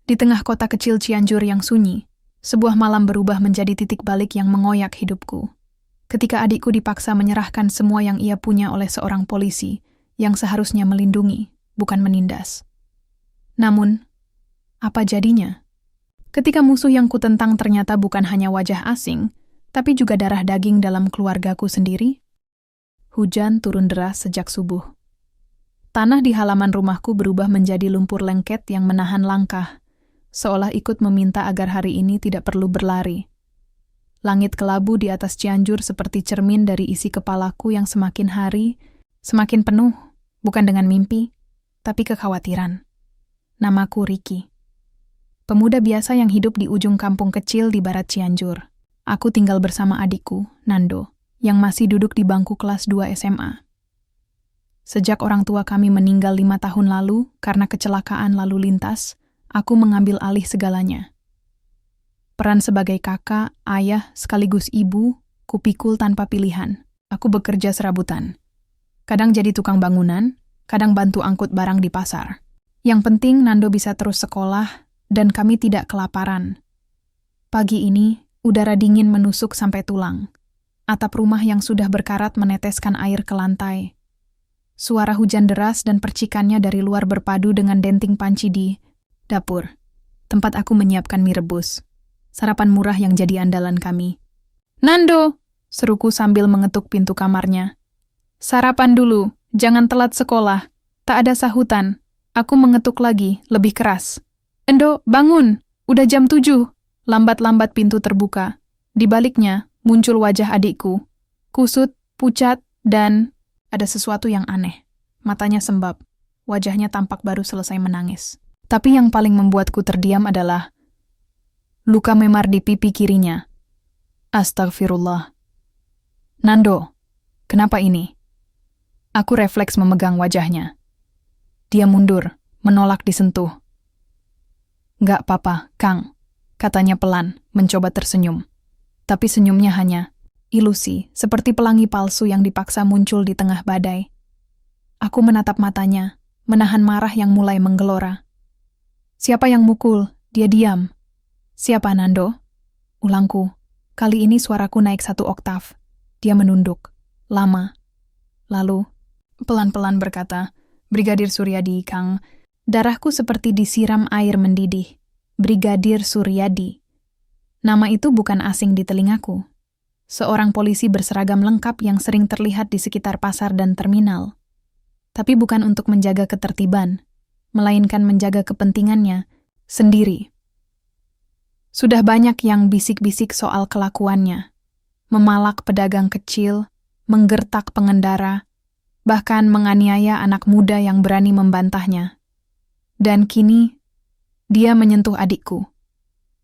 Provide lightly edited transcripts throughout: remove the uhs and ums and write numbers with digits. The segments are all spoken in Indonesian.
Di tengah kota kecil Cianjur yang sunyi, sebuah malam berubah menjadi titik balik yang mengoyak hidupku. Ketika adikku dipaksa menyerahkan semua yang ia punya oleh seorang polisi yang seharusnya melindungi, bukan menindas. Namun, apa jadinya? Ketika musuh yang kutentang ternyata bukan hanya wajah asing, tapi juga darah daging dalam keluargaku sendiri. Hujan turun deras sejak subuh. Tanah di halaman rumahku berubah menjadi lumpur lengket yang menahan langkah, seolah ikut meminta agar hari ini tidak perlu berlari. Langit kelabu di atas Cianjur seperti cermin dari isi kepalaku yang semakin hari, semakin penuh, bukan dengan mimpi, tapi kekhawatiran. Namaku Ricky. Pemuda biasa yang hidup di ujung kampung kecil di barat Cianjur. Aku tinggal bersama adikku, Nando, yang masih duduk di bangku kelas 2 SMA. Sejak orang tua kami meninggal 5 tahun lalu karena kecelakaan lalu lintas, aku mengambil alih segalanya. Peran sebagai kakak, ayah, sekaligus ibu, kupikul tanpa pilihan. Aku bekerja serabutan. Kadang jadi tukang bangunan, kadang bantu angkut barang di pasar. Yang penting Nando bisa terus sekolah, dan kami tidak kelaparan. Pagi ini, udara dingin menusuk sampai tulang. Atap rumah yang sudah berkarat meneteskan air ke lantai. Suara hujan deras dan percikannya dari luar berpadu dengan denting panci di dapur, tempat aku menyiapkan mie rebus, sarapan murah yang jadi andalan kami. "Nando!" seruku sambil mengetuk pintu kamarnya. "Sarapan dulu, jangan telat sekolah." Tak ada sahutan. Aku mengetuk lagi, lebih keras. "Endo, bangun! Udah jam 7. Lambat-lambat pintu terbuka. Di baliknya, muncul wajah adikku. Kusut, pucat, dan ada sesuatu yang aneh. Matanya sembab. Wajahnya tampak baru selesai menangis. Tapi yang paling membuatku terdiam adalah luka memar di pipi kirinya. Astagfirullah. "Nando, kenapa ini?" Aku refleks memegang wajahnya. Dia mundur, menolak disentuh. "Nggak apa-apa, Kang," katanya pelan, mencoba tersenyum. Tapi senyumnya hanya ilusi, seperti pelangi palsu yang dipaksa muncul di tengah badai. Aku menatap matanya, menahan marah yang mulai menggelora. "Siapa yang mukul?" Dia diam. "Siapa, Nando?" Ulangku. Kali ini suaraku naik 1 oktav. Dia menunduk. Lama. Lalu, pelan-pelan berkata, "Brigadir Suryadi, Kang." Darahku seperti disiram air mendidih. Brigadir Suryadi. Nama itu bukan asing di telingaku. Seorang polisi berseragam lengkap yang sering terlihat di sekitar pasar dan terminal. Tapi bukan untuk menjaga ketertiban, melainkan menjaga kepentingannya sendiri. Sudah banyak yang bisik-bisik soal kelakuannya. Memalak pedagang kecil, menggertak pengendara, bahkan menganiaya anak muda yang berani membantahnya. Dan kini, dia menyentuh adikku.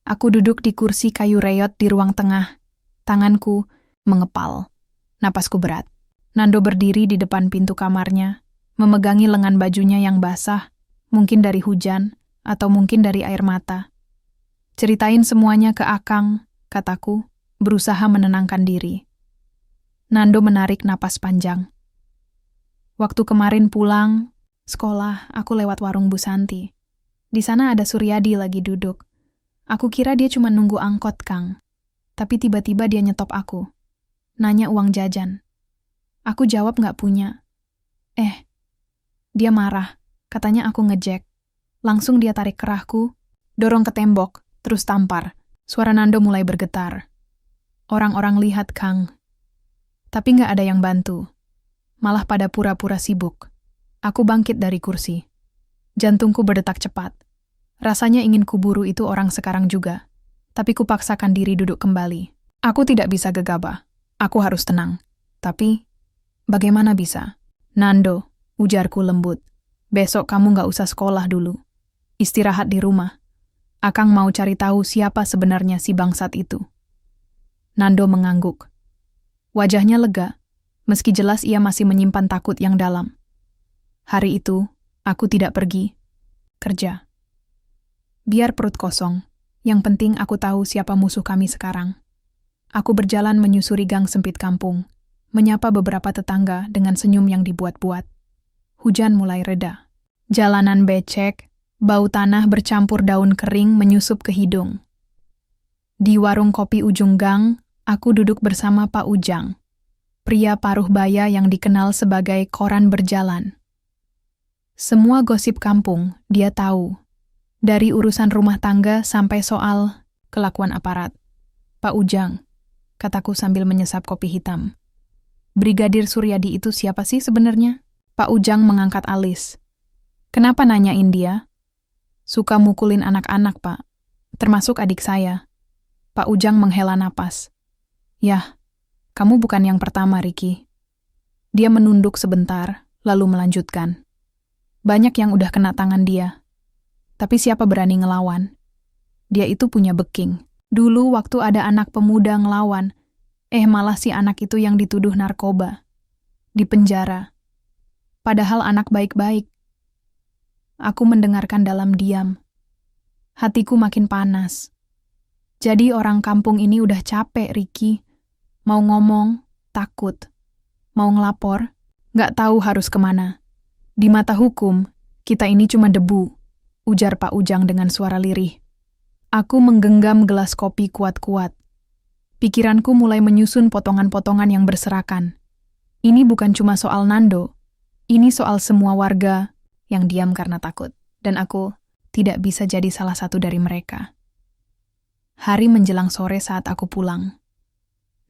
Aku duduk di kursi kayu reyot di ruang tengah. Tanganku mengepal. Napasku berat. Nando berdiri di depan pintu kamarnya, memegangi lengan bajunya yang basah, mungkin dari hujan, atau mungkin dari air mata. "Ceritain semuanya ke Akang," kataku, berusaha menenangkan diri. Nando menarik napas panjang. "Waktu kemarin pulang sekolah, aku lewat warung Bu Santi. Di sana ada Suryadi lagi duduk. Aku kira dia cuma nunggu angkot, Kang. Tapi tiba-tiba dia nyetop aku. Nanya uang jajan. Aku jawab nggak punya. Dia marah. Katanya aku ngejek. Langsung dia tarik kerahku, dorong ke tembok, terus tampar. Suara Nando mulai bergetar. Orang-orang lihat, Kang. Tapi nggak ada yang bantu. Malah pada pura-pura sibuk. Aku bangkit dari kursi. Jantungku berdetak cepat. Rasanya ingin kuburu itu orang sekarang juga. Tapi kupaksakan diri duduk kembali. Aku tidak bisa gegabah. Aku harus tenang. Tapi, bagaimana bisa? "Nando," ujarku lembut. "Besok kamu nggak usah sekolah dulu. Istirahat di rumah. Akang mau cari tahu siapa sebenarnya si bangsat itu." Nando mengangguk. Wajahnya lega, meski jelas ia masih menyimpan takut yang dalam. Hari itu, aku tidak pergi. Kerja. Biar perut kosong. Yang penting aku tahu siapa musuh kami sekarang. Aku berjalan menyusuri gang sempit kampung, menyapa beberapa tetangga dengan senyum yang dibuat-buat. Hujan mulai reda. Jalanan becek, Bau tanah bercampur daun kering menyusup ke hidung. Di warung kopi ujung gang, aku duduk bersama Pak Ujang, pria paruh baya yang dikenal sebagai koran berjalan. Semua gosip kampung dia tahu, dari urusan rumah tangga sampai soal kelakuan aparat. Pak Ujang, kataku sambil menyesap kopi hitam. Brigadir Suryadi itu siapa sih sebenarnya? Pak Ujang mengangkat alis. Kenapa nanyain dia? Suka mukulin anak-anak, Pak. Termasuk adik saya. Pak Ujang menghela napas. Yah, kamu bukan yang pertama, Ricky. Dia menunduk sebentar, lalu melanjutkan. Banyak yang udah kena tangan dia. Tapi siapa berani ngelawan? Dia itu punya beking. Dulu waktu ada anak pemuda ngelawan, malah si anak itu yang dituduh narkoba. Di penjara. Padahal anak baik-baik. Aku mendengarkan dalam diam. Hatiku makin panas. Jadi orang kampung ini udah capek, Ricky. Mau ngomong, takut. Mau ngelapor, nggak tahu harus kemana. Di mata hukum, kita ini cuma debu, ujar Pak Ujang dengan suara lirih. Aku menggenggam gelas kopi kuat-kuat. Pikiranku mulai menyusun potongan-potongan yang berserakan. Ini bukan cuma soal Nando. Ini soal semua warga yang diam karena takut. Dan aku tidak bisa jadi salah satu dari mereka. Hari menjelang sore saat aku pulang.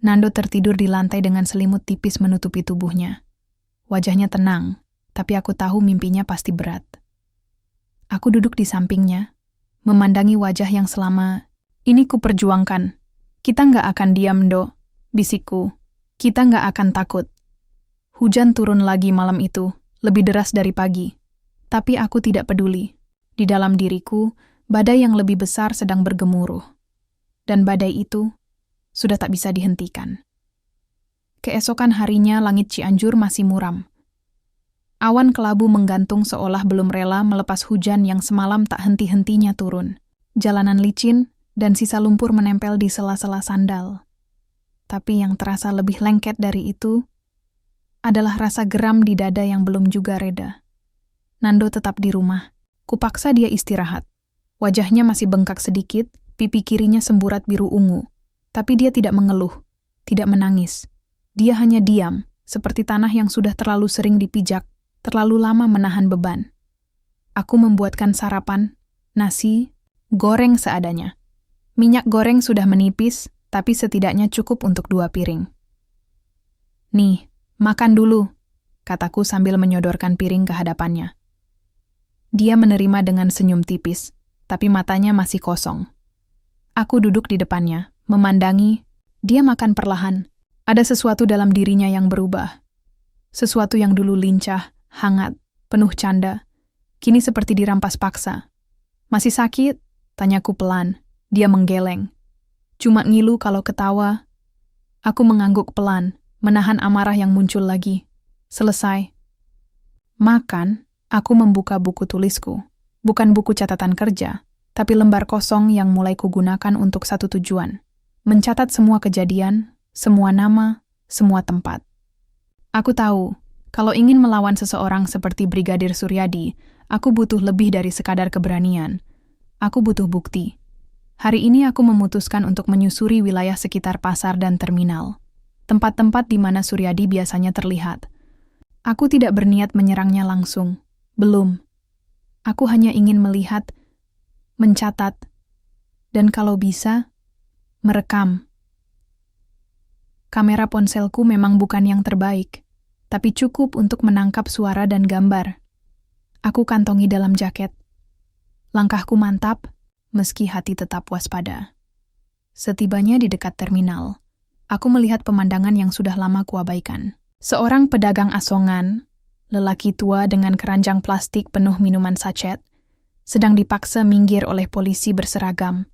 Nando tertidur di lantai dengan selimut tipis menutupi tubuhnya. Wajahnya tenang, tapi aku tahu mimpinya pasti berat. Aku duduk di sampingnya, memandangi wajah yang selama ini kuperjuangkan. Kita nggak akan diam, Do, bisikku. Kita nggak akan takut. Hujan turun lagi malam itu, lebih deras dari pagi. Tapi aku tidak peduli. Di dalam diriku, badai yang lebih besar sedang bergemuruh. Dan badai itu sudah tak bisa dihentikan. Keesokan harinya langit Cianjur masih muram. Awan kelabu menggantung seolah belum rela melepas hujan yang semalam tak henti-hentinya turun. Jalanan licin dan sisa lumpur menempel di sela-sela sandal. Tapi yang terasa lebih lengket dari itu adalah rasa geram di dada yang belum juga reda. Nando tetap di rumah. Kupaksa dia istirahat. Wajahnya masih bengkak sedikit, pipi kirinya semburat biru ungu. Tapi dia tidak mengeluh, tidak menangis. Dia hanya diam, seperti tanah yang sudah terlalu sering dipijak, terlalu lama menahan beban. Aku membuatkan sarapan, nasi, goreng seadanya. Minyak goreng sudah menipis, tapi setidaknya cukup untuk 2 piring. Nih, makan dulu, kataku sambil menyodorkan piring ke hadapannya. Dia menerima dengan senyum tipis, tapi matanya masih kosong. Aku duduk di depannya, memandangi. Dia makan perlahan. Ada sesuatu dalam dirinya yang berubah. Sesuatu yang dulu lincah, hangat, penuh canda. Kini seperti dirampas paksa. Masih sakit? Tanyaku pelan. Dia menggeleng. Cuma ngilu kalau ketawa. Aku mengangguk pelan, menahan amarah yang muncul lagi. Selesai. Makan, aku membuka buku tulisku. Bukan buku catatan kerja, tapi lembar kosong yang mulai kugunakan untuk satu tujuan. Mencatat semua kejadian, semua nama, semua tempat. Aku tahu, kalau ingin melawan seseorang seperti Brigadir Suryadi, aku butuh lebih dari sekadar keberanian. Aku butuh bukti. Hari ini aku memutuskan untuk menyusuri wilayah sekitar pasar dan terminal. Tempat-tempat di mana Suryadi biasanya terlihat. Aku tidak berniat menyerangnya langsung. Belum. Aku hanya ingin melihat, mencatat, dan kalau bisa, merekam. Kamera ponselku memang bukan yang terbaik, tapi cukup untuk menangkap suara dan gambar. Aku kantongi dalam jaket. Langkahku mantap, meski hati tetap waspada. Setibanya di dekat terminal, aku melihat pemandangan yang sudah lama kuabaikan. Seorang pedagang asongan, lelaki tua dengan keranjang plastik penuh minuman sachet, sedang dipaksa minggir oleh polisi berseragam.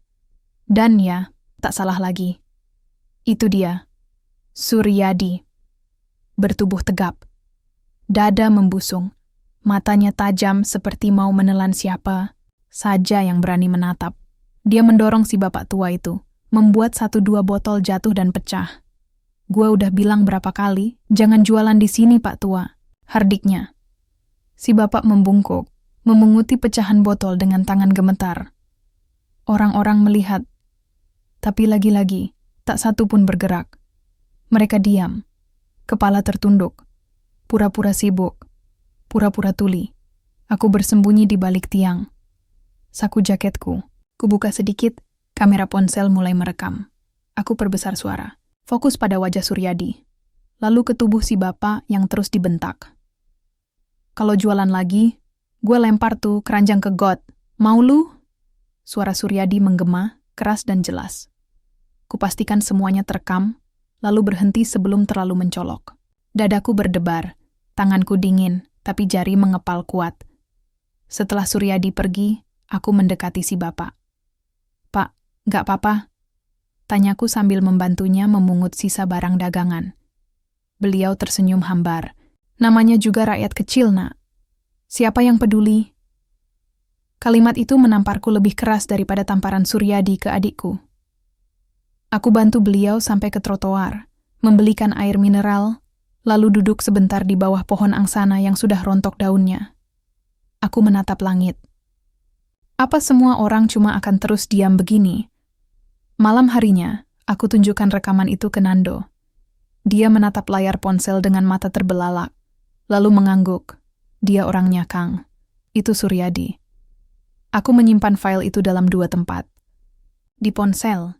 Dan ya, tak salah lagi. Itu dia, Suryadi. Bertubuh tegap. Dada membusung. Matanya tajam seperti mau menelan siapa saja yang berani menatap. Dia mendorong si bapak tua itu, membuat 1-2 botol jatuh dan pecah. Gua udah bilang berapa kali, jangan jualan di sini Pak Tua, hardiknya. Si bapak membungkuk, memunguti pecahan botol dengan tangan gemetar. Orang-orang melihat, tapi lagi-lagi tak satu pun bergerak. Mereka diam, kepala tertunduk, pura-pura sibuk, pura-pura tuli. Aku bersembunyi di balik tiang. Saku jaketku, kubuka sedikit, kamera ponsel mulai merekam. Aku perbesar suara, fokus pada wajah Suryadi, lalu ke tubuh si bapak yang terus dibentak. Kalau jualan lagi, gue lempar tuh keranjang ke got. Mau lu? Suara Suryadi menggema, keras dan jelas. Kupastikan semuanya terekam, lalu berhenti sebelum terlalu mencolok. Dadaku berdebar, tanganku dingin, tapi jari mengepal kuat. Setelah Suryadi pergi, aku mendekati si bapak. Pak, gak apa-apa? Tanyaku sambil membantunya memungut sisa barang dagangan. Beliau tersenyum hambar. Namanya juga rakyat kecil, nak. Siapa yang peduli? Kalimat itu menamparku lebih keras daripada tamparan Suryadi ke adikku. Aku bantu beliau sampai ke trotoar, membelikan air mineral, lalu duduk sebentar di bawah pohon angsana yang sudah rontok daunnya. Aku menatap langit. Apa semua orang cuma akan terus diam begini? Malam harinya, aku tunjukkan rekaman itu ke Nando. Dia menatap layar ponsel dengan mata terbelalak, lalu mengangguk. Dia orangnya, Kang. Itu Suryadi. Aku menyimpan file itu dalam 2 tempat. Di ponsel,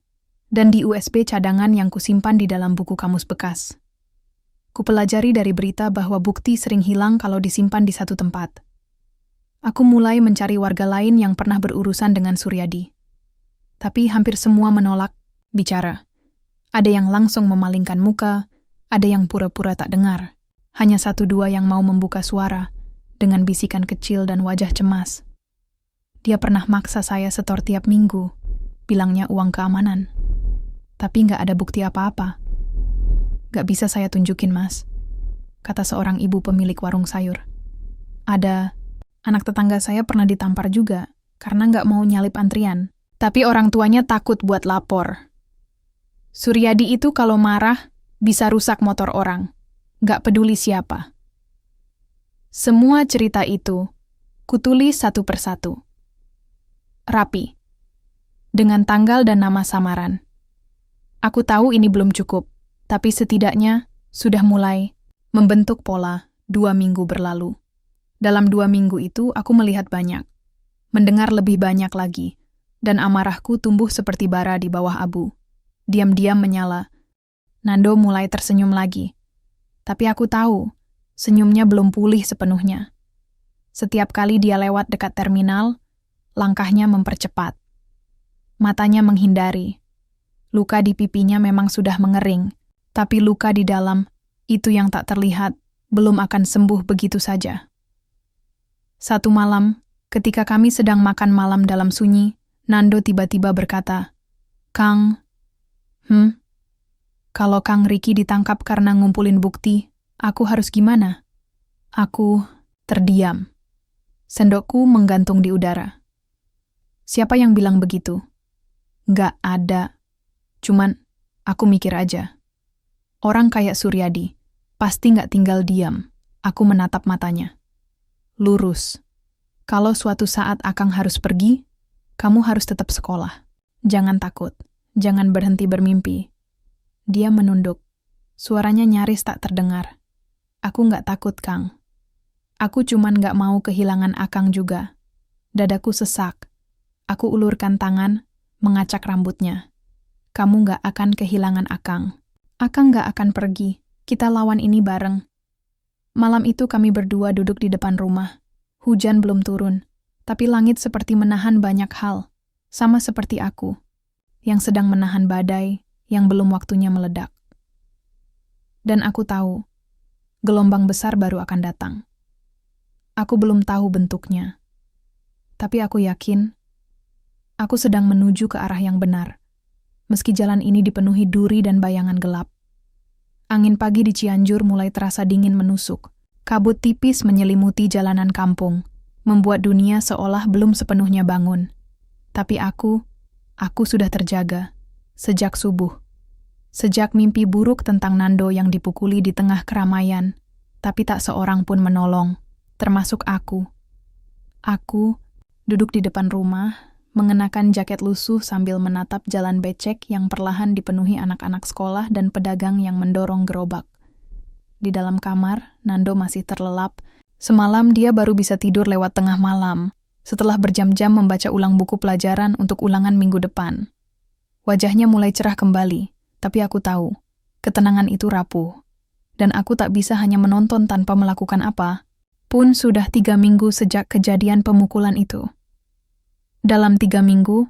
dan di USB cadangan yang kusimpan di dalam buku kamus bekas. Kupelajari dari berita bahwa bukti sering hilang kalau disimpan di satu tempat. Aku mulai mencari warga lain yang pernah berurusan dengan Suryadi. Tapi hampir semua menolak bicara. Ada yang langsung memalingkan muka, ada yang pura-pura tak dengar. Hanya 1-2 yang mau membuka suara, dengan bisikan kecil dan wajah cemas. Dia pernah maksa saya setor tiap minggu, bilangnya uang keamanan. Tapi nggak ada bukti apa-apa. Nggak bisa saya tunjukin, Mas, kata seorang ibu pemilik warung sayur. Ada, anak tetangga saya pernah ditampar juga, karena nggak mau nyalip antrian. Tapi orang tuanya takut buat lapor. Suryadi itu kalau marah, bisa rusak motor orang. Gak peduli siapa. Semua cerita itu, kutulis satu persatu. Rapi. Dengan tanggal dan nama samaran. Aku tahu ini belum cukup, tapi setidaknya sudah mulai membentuk pola 2 minggu berlalu. Dalam 2 minggu itu aku melihat banyak, mendengar lebih banyak lagi, dan amarahku tumbuh seperti bara di bawah abu. Diam-diam menyala. Nando mulai tersenyum lagi. Tapi aku tahu, senyumnya belum pulih sepenuhnya. Setiap kali dia lewat dekat terminal, langkahnya mempercepat. Matanya menghindari. Luka di pipinya memang sudah mengering, tapi luka di dalam, itu yang tak terlihat, belum akan sembuh begitu saja. Satu malam, ketika kami sedang makan malam dalam sunyi, Nando tiba-tiba berkata, Kang, kalau Kang Riki ditangkap karena ngumpulin bukti, aku harus gimana? Aku terdiam. Sendokku menggantung di udara. Siapa yang bilang begitu? Nggak ada. Cuman, aku mikir aja. Orang kayak Suryadi, pasti nggak tinggal diam. Aku menatap matanya. Lurus. Kalau suatu saat Akang harus pergi, kamu harus tetap sekolah. Jangan takut. Jangan berhenti bermimpi. Dia menunduk. Suaranya nyaris tak terdengar. Aku nggak takut, Kang. Aku cuman nggak mau kehilangan Akang juga. Dadaku sesak. Aku ulurkan tangan, mengacak rambutnya. Kamu nggak akan kehilangan Akang. Akang nggak akan pergi. Kita lawan ini bareng. Malam itu kami berdua duduk di depan rumah. Hujan belum turun, tapi langit seperti menahan banyak hal. Sama seperti aku, yang sedang menahan badai, yang belum waktunya meledak. Dan aku tahu, gelombang besar baru akan datang. Aku belum tahu bentuknya. Tapi aku yakin, aku sedang menuju ke arah yang benar. Meski jalan ini dipenuhi duri dan bayangan gelap. Angin pagi di Cianjur mulai terasa dingin menusuk. Kabut tipis menyelimuti jalanan kampung, membuat dunia seolah belum sepenuhnya bangun. Tapi aku sudah terjaga. Sejak subuh. Sejak mimpi buruk tentang Nando yang dipukuli di tengah keramaian, tapi tak seorang pun menolong, termasuk aku. Aku duduk di depan rumah, mengenakan jaket lusuh sambil menatap jalan becek yang perlahan dipenuhi anak-anak sekolah dan pedagang yang mendorong gerobak. Di dalam kamar, Nando masih terlelap. Semalam dia baru bisa tidur lewat tengah malam, setelah berjam-jam membaca ulang buku pelajaran untuk ulangan minggu depan. Wajahnya mulai cerah kembali, tapi aku tahu, ketenangan itu rapuh. Dan aku tak bisa hanya menonton tanpa melakukan apa. Pun sudah 3 minggu sejak kejadian pemukulan itu. Dalam 3 minggu,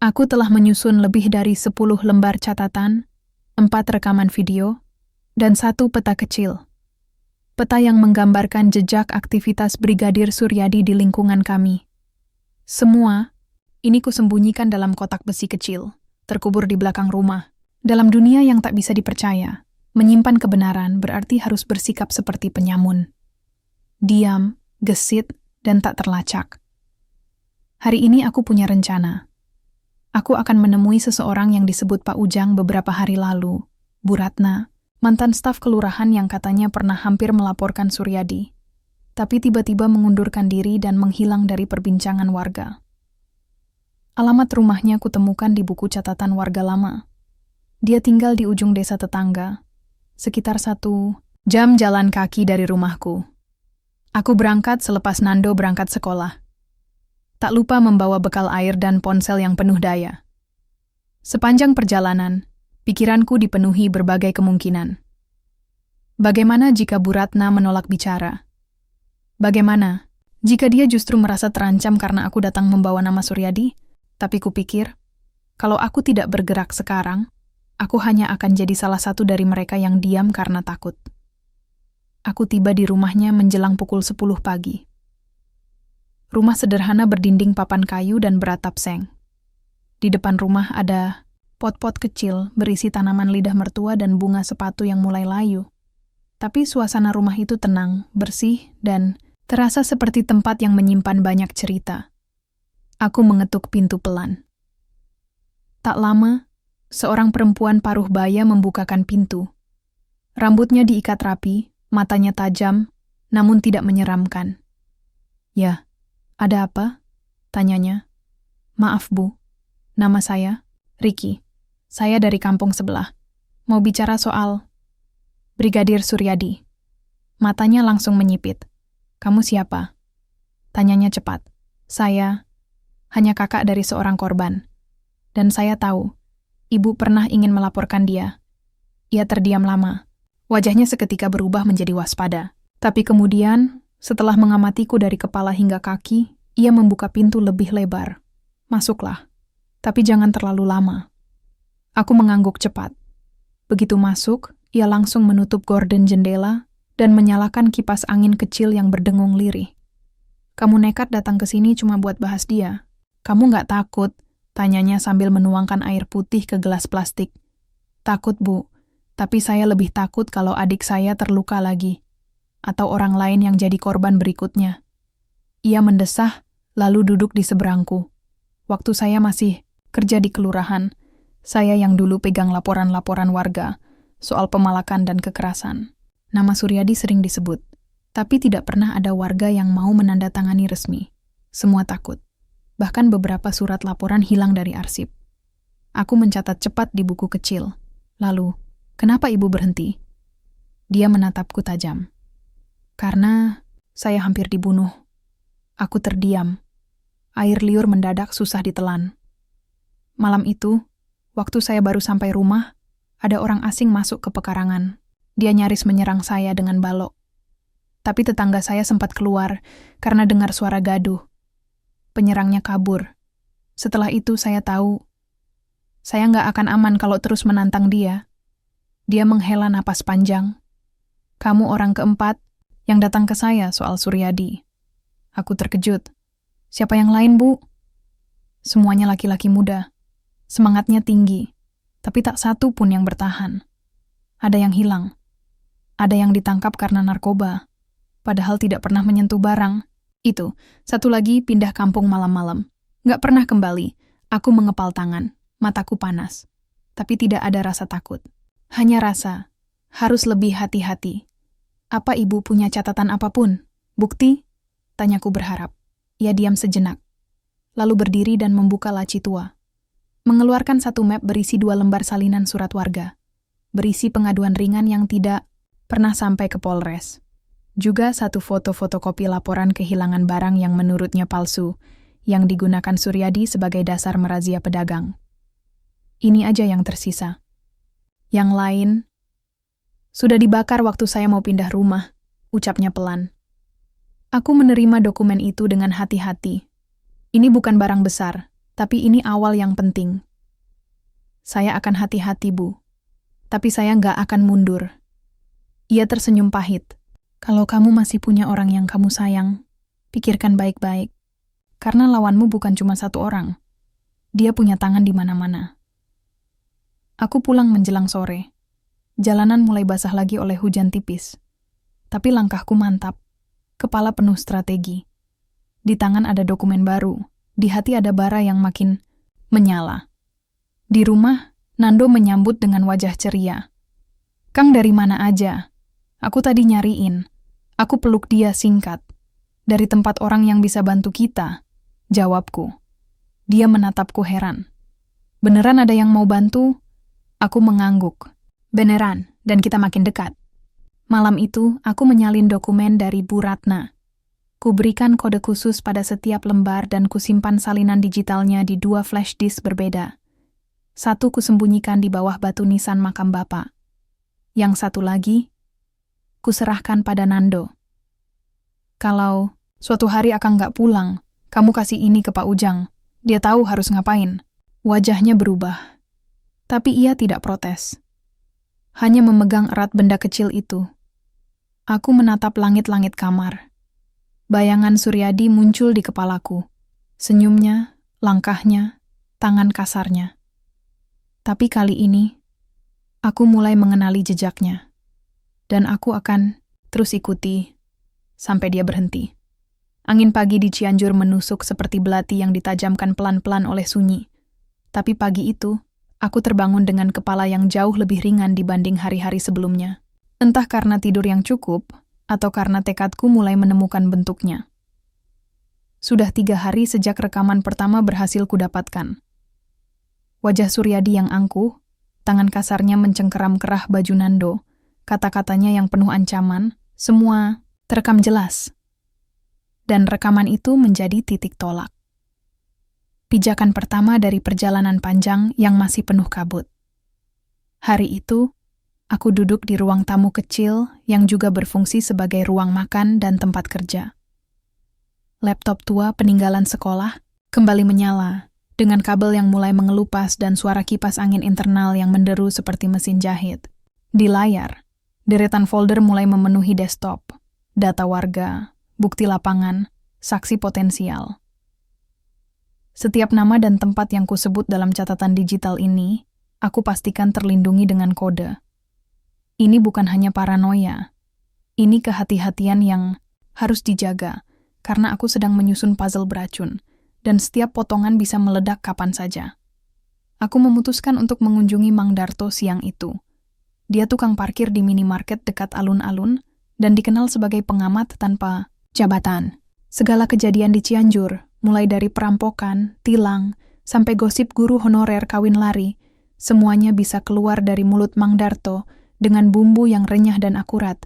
aku telah menyusun lebih dari 10 lembar catatan, 4 rekaman video, dan 1 peta kecil. Peta yang menggambarkan jejak aktivitas Brigadir Suryadi di lingkungan kami. Semua ini kusembunyikan dalam kotak besi kecil, terkubur di belakang rumah. Dalam dunia yang tak bisa dipercaya, menyimpan kebenaran berarti harus bersikap seperti penyamun. Diam, gesit, dan tak terlacak. Hari ini aku punya rencana. Aku akan menemui seseorang yang disebut Pak Ujang beberapa hari lalu, Bu Ratna, mantan staf kelurahan yang katanya pernah hampir melaporkan Suryadi, tapi tiba-tiba mengundurkan diri dan menghilang dari perbincangan warga. Alamat rumahnya kutemukan di buku catatan warga lama. Dia tinggal di ujung desa tetangga, sekitar 1 jam jalan kaki dari rumahku. Aku berangkat selepas Nando berangkat sekolah. Tak lupa membawa bekal air dan ponsel yang penuh daya. Sepanjang perjalanan, pikiranku dipenuhi berbagai kemungkinan. Bagaimana jika Bu Ratna menolak bicara? Bagaimana jika dia justru merasa terancam karena aku datang membawa nama Suryadi? Tapi kupikir, kalau aku tidak bergerak sekarang, aku hanya akan jadi salah satu dari mereka yang diam karena takut. Aku tiba di rumahnya menjelang pukul 10 pagi. Rumah sederhana berdinding papan kayu dan beratap seng. Di depan rumah ada pot-pot kecil berisi tanaman lidah mertua dan bunga sepatu yang mulai layu. Tapi suasana rumah itu tenang, bersih, dan terasa seperti tempat yang menyimpan banyak cerita. Aku mengetuk pintu pelan. Tak lama, seorang perempuan paruh baya membukakan pintu. Rambutnya diikat rapi, matanya tajam, namun tidak menyeramkan. "Ya, ada apa?" tanyanya. "Maaf, Bu. Nama saya Ricky. Saya dari kampung sebelah. Mau bicara soal Brigadir Suryadi." Matanya langsung menyipit. "Kamu siapa?" tanyanya cepat. "Saya hanya kakak dari seorang korban. Dan saya tahu, Ibu pernah ingin melaporkan dia." Ia terdiam lama. Wajahnya seketika berubah menjadi waspada. Tapi kemudian, setelah mengamatiku dari kepala hingga kaki, ia membuka pintu lebih lebar. "Masuklah. Tapi jangan terlalu lama." Aku mengangguk cepat. Begitu masuk, ia langsung menutup gorden jendela dan menyalakan kipas angin kecil yang berdengung lirih. "Kamu nekat datang ke sini cuma buat bahas dia. Kamu nggak takut?" tanyanya sambil menuangkan air putih ke gelas plastik. "Takut, Bu. Tapi saya lebih takut kalau adik saya terluka lagi. Atau orang lain yang jadi korban berikutnya." Ia mendesah, lalu duduk di seberangku. Waktu saya masih kerja di kelurahan, saya yang dulu pegang laporan-laporan warga soal pemalakan dan kekerasan. Nama Suryadi sering disebut, tapi tidak pernah ada warga yang mau menandatangani resmi. Semua takut. Bahkan beberapa surat laporan hilang dari arsip. Aku mencatat cepat di buku kecil. Lalu, "Kenapa Ibu berhenti?" Dia menatapku tajam. "Karena saya hampir dibunuh." Aku terdiam. Air liur mendadak susah ditelan. Malam itu, waktu saya baru sampai rumah, ada orang asing masuk ke pekarangan. Dia nyaris menyerang saya dengan balok. Tapi tetangga saya sempat keluar karena dengar suara gaduh. Penyerangnya kabur. Setelah itu saya tahu, saya nggak akan aman kalau terus menantang dia. Dia menghela napas panjang. "Kamu orang keempat yang datang ke saya soal Suryadi." Aku terkejut. "Siapa yang lain, Bu?" Semuanya laki-laki muda. Semangatnya tinggi, tapi tak satu pun yang bertahan. Ada yang hilang. Ada yang ditangkap karena narkoba, padahal tidak pernah menyentuh barang. Itu, satu lagi pindah kampung malam-malam. Nggak pernah kembali. Aku mengepal tangan, mataku panas. Tapi tidak ada rasa takut. Hanya rasa, harus lebih hati-hati. "Apa Ibu punya catatan apapun? Bukti?" tanyaku berharap. ia diam sejenak, lalu berdiri dan membuka laci tua. Mengeluarkan satu map berisi 2 lembar salinan surat warga, berisi pengaduan ringan yang tidak pernah sampai ke Polres. Juga satu foto fotokopi laporan kehilangan barang yang menurutnya palsu, yang digunakan Suryadi sebagai dasar merazia pedagang. Ini aja yang tersisa. Yang lain sudah dibakar waktu saya mau pindah rumah, ucapnya pelan. Aku menerima dokumen itu dengan hati-hati. Ini bukan barang besar, tapi ini awal yang penting. Saya akan hati-hati, Bu. Tapi saya nggak akan mundur. Ia tersenyum pahit. Kalau kamu masih punya orang yang kamu sayang, pikirkan baik-baik. Karena lawanmu bukan cuma satu orang. Dia punya tangan di mana-mana. Aku pulang menjelang sore. Jalanan mulai basah lagi oleh hujan tipis. Tapi langkahku mantap. Kepala penuh strategi. Di tangan ada dokumen baru. Di hati ada bara yang makin menyala. Di rumah, Nando menyambut dengan wajah ceria. Kang dari mana aja? Aku tadi nyariin. Aku peluk dia singkat. Dari tempat orang yang bisa bantu kita, jawabku. Dia menatapku heran. Beneran ada yang mau bantu? Aku mengangguk. Beneran, dan kita makin dekat. Malam itu, aku menyalin dokumen dari Bu Ratna. Kuberikan kode khusus pada setiap lembar dan kusimpan salinan digitalnya di 2 flash disk berbeda. Satu kusembunyikan di bawah batu nisan makam Bapak. Yang satu lagi, kuserahkan pada Nando. Kalau suatu hari Akang nggak pulang, kamu kasih ini ke Pak Ujang. Dia tahu harus ngapain. Wajahnya berubah. Tapi ia tidak protes. Hanya memegang erat benda kecil itu. Aku menatap langit-langit kamar. Bayangan Suryadi muncul di kepalaku. Senyumnya, langkahnya, tangan kasarnya. Tapi kali ini, aku mulai mengenali jejaknya. Dan aku akan terus ikuti sampai dia berhenti. Angin pagi di Cianjur menusuk seperti belati yang ditajamkan pelan-pelan oleh sunyi. Tapi pagi itu, aku terbangun dengan kepala yang jauh lebih ringan dibanding hari-hari sebelumnya. Entah karena tidur yang cukup, atau karena tekadku mulai menemukan bentuknya. Sudah 3 hari sejak rekaman pertama berhasil kudapatkan. Wajah Suryadi yang angkuh, tangan kasarnya mencengkeram kerah baju Nando, kata-katanya yang penuh ancaman, semua terekam jelas. Dan rekaman itu menjadi titik tolak. Pijakan pertama dari perjalanan panjang yang masih penuh kabut. Hari itu, aku duduk di ruang tamu kecil yang juga berfungsi sebagai ruang makan dan tempat kerja. Laptop tua peninggalan sekolah kembali menyala dengan kabel yang mulai mengelupas dan suara kipas angin internal yang menderu seperti mesin jahit. Di layar, deretan folder mulai memenuhi desktop, data warga, bukti lapangan, saksi potensial. Setiap nama dan tempat yang kusebut dalam catatan digital ini, aku pastikan terlindungi dengan kode. Ini bukan hanya paranoia. Ini kehati-hatian yang harus dijaga, karena aku sedang menyusun puzzle beracun, dan setiap potongan bisa meledak kapan saja. Aku memutuskan untuk mengunjungi Mang Darto siang itu. Dia tukang parkir di minimarket dekat alun-alun, dan dikenal sebagai pengamat tanpa jabatan. Segala kejadian di Cianjur, mulai dari perampokan, tilang, sampai gosip guru honorer kawin lari, semuanya bisa keluar dari mulut Mang Darto dengan bumbu yang renyah dan akurat.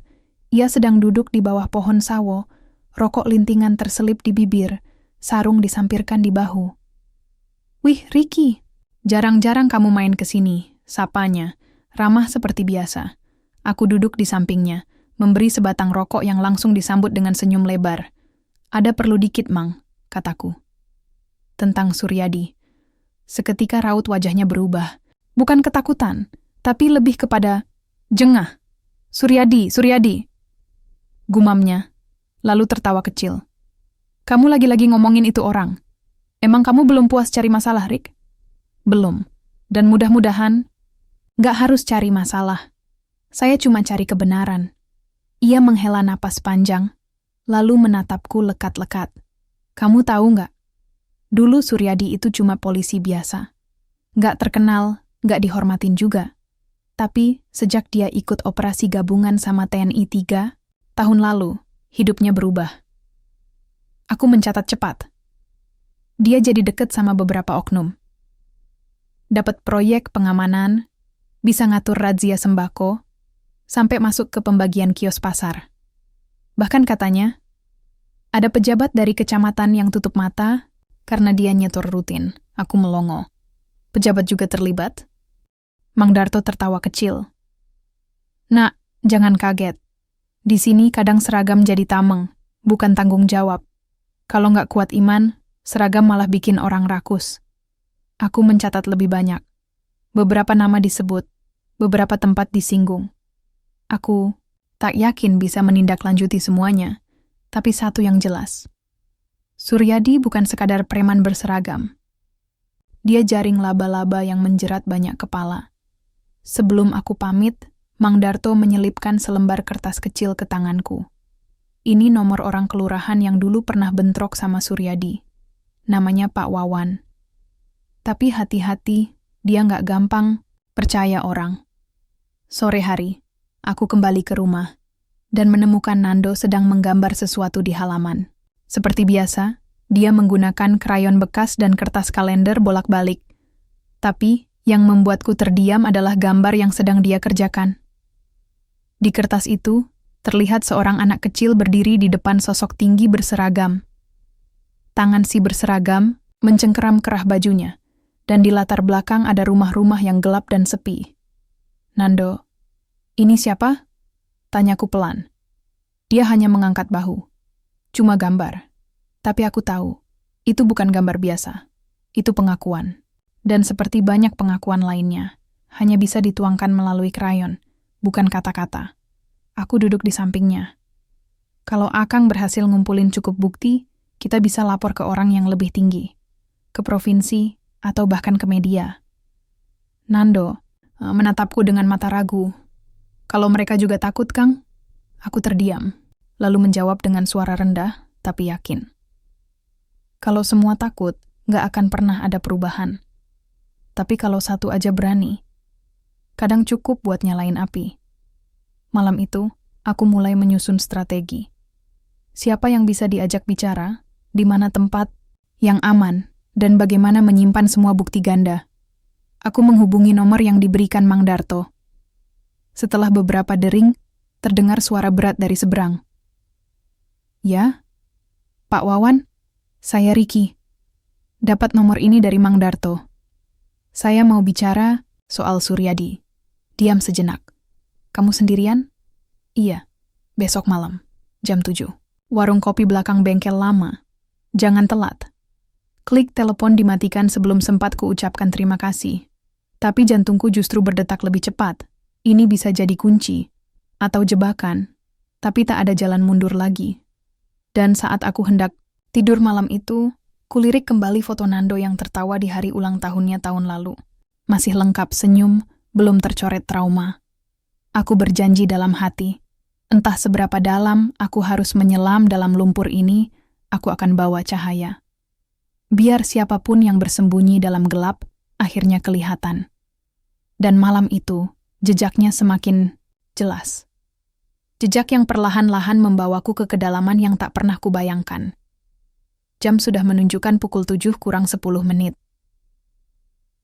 Ia sedang duduk di bawah pohon sawo, rokok lintingan terselip di bibir, sarung disampirkan di bahu. "Wih, Ricky, jarang-jarang kamu main ke sini," sapanya, ramah seperti biasa. Aku duduk di sampingnya, memberi sebatang rokok yang langsung disambut dengan senyum lebar. "Ada perlu dikit, Mang," kataku. Tentang Suryadi. Seketika raut wajahnya berubah. Bukan ketakutan, tapi lebih kepada jengah. Suryadi, gumamnya, lalu tertawa kecil. "Kamu lagi-lagi ngomongin itu orang. Emang kamu belum puas cari masalah, Rick?" "Belum. Dan mudah-mudahan gak harus cari masalah. Saya cuma cari kebenaran." Ia menghela napas panjang, lalu menatapku lekat-lekat. "Kamu tahu nggak? Dulu Suryadi itu cuma polisi biasa. Nggak terkenal, nggak dihormatin juga. Tapi sejak dia ikut operasi gabungan sama TNI 3, tahun lalu, hidupnya berubah." Aku mencatat cepat. Dia jadi deket sama beberapa oknum. Dapat proyek pengamanan, bisa ngatur razia sembako, sampai masuk ke pembagian kios pasar. Bahkan katanya, ada pejabat dari kecamatan yang tutup mata karena dia nyetor rutin. Aku melongo. Pejabat juga terlibat? Mang Darto tertawa kecil. Nak, jangan kaget. Di sini kadang seragam jadi tameng, bukan tanggung jawab. Kalau nggak kuat iman, seragam malah bikin orang rakus. Aku mencatat lebih banyak. Beberapa nama disebut, beberapa tempat disinggung. Aku tak yakin bisa menindaklanjuti semuanya, tapi satu yang jelas. Suryadi bukan sekadar preman berseragam. Dia jaring laba-laba yang menjerat banyak kepala. Sebelum aku pamit, Mang Darto menyelipkan selembar kertas kecil ke tanganku. Ini nomor orang kelurahan yang dulu pernah bentrok sama Suryadi. Namanya Pak Wawan. Tapi hati-hati, dia nggak gampang percaya orang. Sore hari, aku kembali ke rumah dan menemukan Nando sedang menggambar sesuatu di halaman. Seperti biasa, dia menggunakan krayon bekas dan kertas kalender bolak-balik. Tapi, yang membuatku terdiam adalah gambar yang sedang dia kerjakan. Di kertas itu, terlihat seorang anak kecil berdiri di depan sosok tinggi berseragam. Tangan si berseragam mencengkeram kerah bajunya, dan di latar belakang ada rumah-rumah yang gelap dan sepi. Nando, ini siapa? Tanyaku pelan. Dia hanya mengangkat bahu. Cuma gambar. Tapi aku tahu, itu bukan gambar biasa. Itu pengakuan. Dan seperti banyak pengakuan lainnya, hanya bisa dituangkan melalui krayon, bukan kata-kata. Aku duduk di sampingnya. Kalau Akang berhasil ngumpulin cukup bukti, kita bisa lapor ke orang yang lebih tinggi. Ke provinsi, atau bahkan ke media. Nando menatapku dengan mata ragu. Kalau mereka juga takut, Kang? Aku terdiam, lalu menjawab dengan suara rendah, tapi yakin. Kalau semua takut, nggak akan pernah ada perubahan. Tapi kalau satu aja berani, kadang cukup buat nyalain api. Malam itu, aku mulai menyusun strategi. Siapa yang bisa diajak bicara, di mana tempat yang aman, dan bagaimana menyimpan semua bukti ganda. Aku menghubungi nomor yang diberikan Mang Darto. Setelah beberapa dering, terdengar suara berat dari seberang. Ya? Pak Wawan? Saya Riki. Dapat nomor ini dari Mang Darto. Saya mau bicara soal Suryadi. Diam sejenak. Kamu sendirian? Iya. Besok malam, jam 7. Warung kopi belakang bengkel lama. Jangan telat. Klik telepon dimatikan sebelum sempat kuucapkan terima kasih. Tapi jantungku justru berdetak lebih cepat. Ini bisa jadi kunci. Atau jebakan. Tapi tak ada jalan mundur lagi. Dan saat aku hendak tidur malam itu, kulirik kembali foto Nando yang tertawa di hari ulang tahunnya tahun lalu. Masih lengkap senyum, belum tercoret trauma. Aku berjanji dalam hati. Entah seberapa dalam aku harus menyelam dalam lumpur ini, aku akan bawa cahaya. Biar siapapun yang bersembunyi dalam gelap, akhirnya kelihatan. Dan malam itu, jejaknya semakin jelas. Jejak yang perlahan-lahan membawaku ke kedalaman yang tak pernah kubayangkan. Jam sudah menunjukkan pukul 7 kurang 10 menit.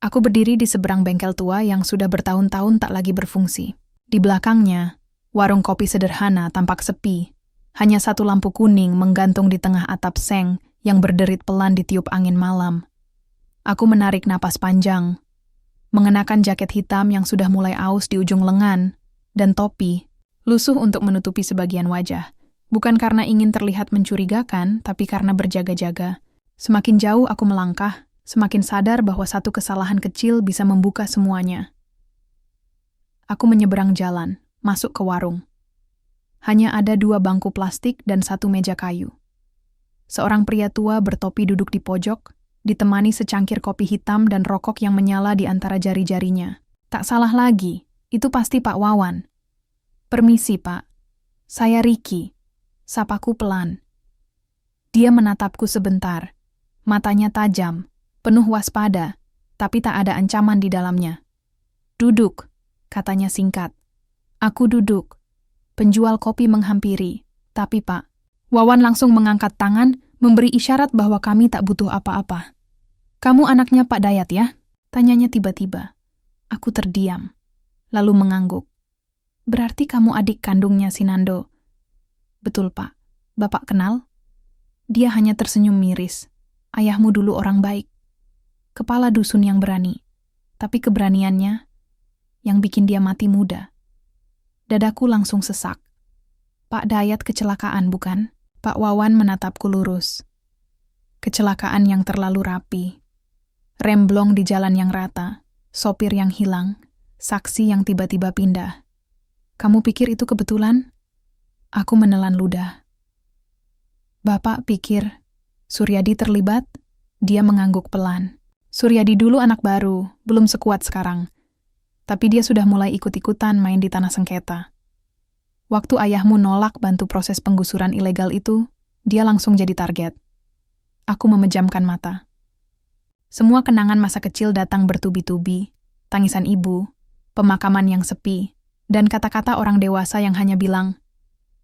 Aku berdiri di seberang bengkel tua yang sudah bertahun-tahun tak lagi berfungsi. Di belakangnya, warung kopi sederhana tampak sepi. Hanya satu lampu kuning menggantung di tengah atap seng yang berderit pelan ditiup angin malam. Aku menarik napas panjang, mengenakan jaket hitam yang sudah mulai aus di ujung lengan, dan topi, lusuh untuk menutupi sebagian wajah. Bukan karena ingin terlihat mencurigakan, tapi karena berjaga-jaga. Semakin jauh aku melangkah, semakin sadar bahwa satu kesalahan kecil bisa membuka semuanya. Aku menyeberang jalan, masuk ke warung. Hanya ada 2 bangku plastik dan 1 meja kayu. Seorang pria tua bertopi duduk di pojok, ditemani secangkir kopi hitam dan rokok yang menyala di antara jari-jarinya. Tak salah lagi, itu pasti Pak Wawan. Permisi, Pak. Saya Riki. Sapaku pelan. Dia menatapku sebentar. Matanya tajam, penuh waspada, tapi tak ada ancaman di dalamnya. Duduk, katanya singkat. Aku duduk. Penjual kopi menghampiri. Tapi Pak, Wawan langsung mengangkat tangan, memberi isyarat bahwa kami tak butuh apa-apa. "Kamu anaknya Pak Dayat ya?" tanyanya tiba-tiba. Aku terdiam, lalu mengangguk. "Berarti kamu adik kandungnya si Nando?" "Betul, Pak. Bapak kenal?" Dia hanya tersenyum miris. "Ayahmu dulu orang baik. Kepala dusun yang berani. Tapi keberaniannya yang bikin dia mati muda." Dadaku langsung sesak. "Pak Dayat kecelakaan, bukan?" Pak Wawan menatapku lurus. Kecelakaan yang terlalu rapi. Remblong di jalan yang rata, sopir yang hilang, saksi yang tiba-tiba pindah. "Kamu pikir itu kebetulan?" Aku menelan ludah. "Bapak pikir Suryadi terlibat?" Dia mengangguk pelan. "Suryadi dulu anak baru, belum sekuat sekarang. Tapi dia sudah mulai ikut-ikutan main di tanah sengketa. Waktu ayahmu nolak bantu proses penggusuran ilegal itu, dia langsung jadi target." Aku memejamkan mata. Semua kenangan masa kecil datang bertubi-tubi, tangisan ibu, pemakaman yang sepi, dan kata-kata orang dewasa yang hanya bilang,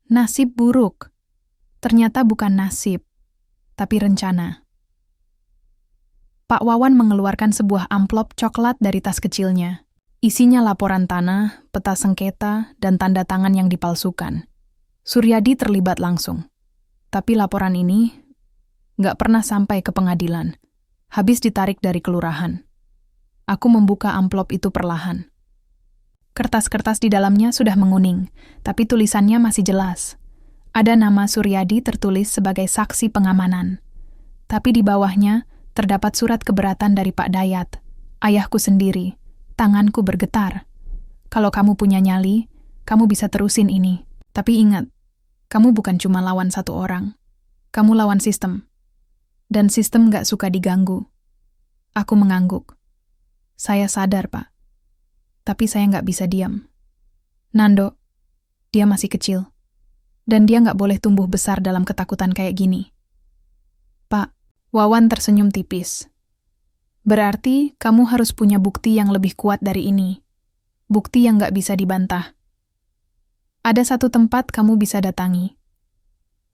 "Nasib buruk." Ternyata bukan nasib, tapi rencana. Pak Wawan mengeluarkan sebuah amplop coklat dari tas kecilnya. Isinya laporan tanah, peta sengketa, dan tanda tangan yang dipalsukan. Suryadi terlibat langsung. Tapi laporan ini nggak pernah sampai ke pengadilan. Habis ditarik dari kelurahan. Aku membuka amplop itu perlahan. Kertas-kertas di dalamnya sudah menguning, tapi tulisannya masih jelas. Ada nama Suryadi tertulis sebagai saksi pengamanan. Tapi di bawahnya terdapat surat keberatan dari Pak Dayat, ayahku sendiri. Tanganku bergetar. "Kalau kamu punya nyali, kamu bisa terusin ini. Tapi ingat, kamu bukan cuma lawan satu orang. Kamu lawan sistem. Dan sistem gak suka diganggu." Aku mengangguk. "Saya sadar, Pak. Tapi saya gak bisa diam. Nando, dia masih kecil. Dan dia gak boleh tumbuh besar dalam ketakutan kayak gini." "Pak," Wawan tersenyum tipis. "Berarti kamu harus punya bukti yang lebih kuat dari ini. Bukti yang gak bisa dibantah. Ada satu tempat kamu bisa datangi.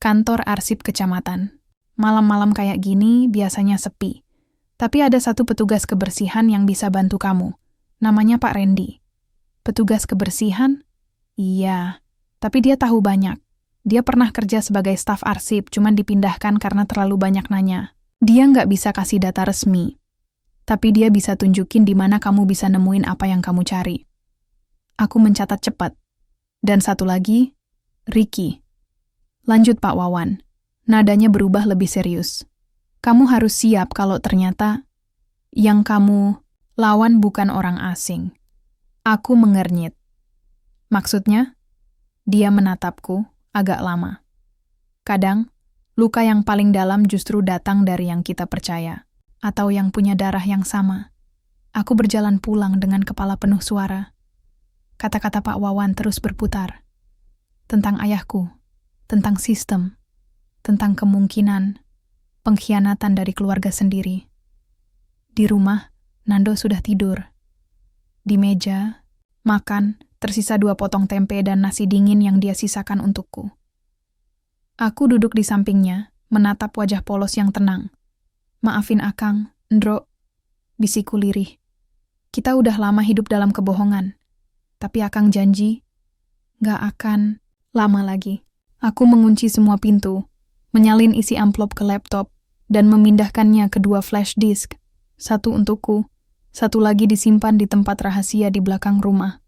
Kantor arsip kecamatan. Malam-malam kayak gini biasanya sepi. Tapi ada satu petugas kebersihan yang bisa bantu kamu. Namanya Pak Randy." "Petugas kebersihan?" "Iya, tapi dia tahu banyak. Dia pernah kerja sebagai staf arsip, cuman dipindahkan karena terlalu banyak nanya. Dia nggak bisa kasih data resmi. Tapi dia bisa tunjukin di mana kamu bisa nemuin apa yang kamu cari." Aku mencatat cepat. "Dan satu lagi, Ricky." Lanjut Pak Wawan. Nadanya berubah lebih serius. "Kamu harus siap kalau ternyata yang kamu lawan bukan orang asing." Aku mengernyit. "Maksudnya?" Dia menatapku agak lama. "Kadang, luka yang paling dalam justru datang dari yang kita percaya, atau yang punya darah yang sama." Aku berjalan pulang dengan kepala penuh suara. Kata-kata Pak Wawan terus berputar. Tentang ayahku, tentang sistem, tentang kemungkinan pengkhianatan dari keluarga sendiri. Di rumah, Nando sudah tidur. Di meja, makan, tersisa 2 potong tempe dan nasi dingin yang dia sisakan untukku. Aku duduk di sampingnya, menatap wajah polos yang tenang. "Maafin Akang, Ndro," bisikku lirih. "Kita udah lama hidup dalam kebohongan. Tapi Akang janji, gak akan lama lagi." Aku mengunci semua pintu, menyalin isi amplop ke laptop, dan memindahkannya ke 2 flash disk. Satu untukku, satu lagi disimpan di tempat rahasia di belakang rumah.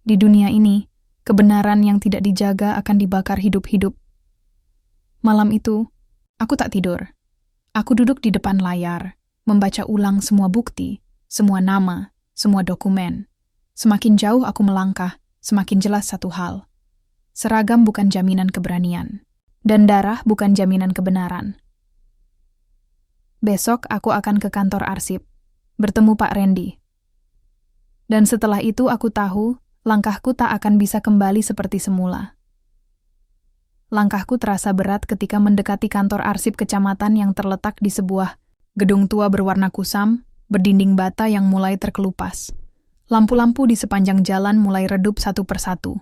Di dunia ini, kebenaran yang tidak dijaga akan dibakar hidup-hidup. Malam itu, aku tak tidur. Aku duduk di depan layar, membaca ulang semua bukti, semua nama, semua dokumen. Semakin jauh aku melangkah, semakin jelas satu hal. Seragam bukan jaminan keberanian, dan darah bukan jaminan kebenaran. Besok aku akan ke kantor arsip, bertemu Pak Randy. Dan setelah itu aku tahu, langkahku tak akan bisa kembali seperti semula. Langkahku terasa berat ketika mendekati kantor arsip kecamatan yang terletak di sebuah gedung tua berwarna kusam, berdinding bata yang mulai terkelupas. Lampu-lampu di sepanjang jalan mulai redup satu persatu,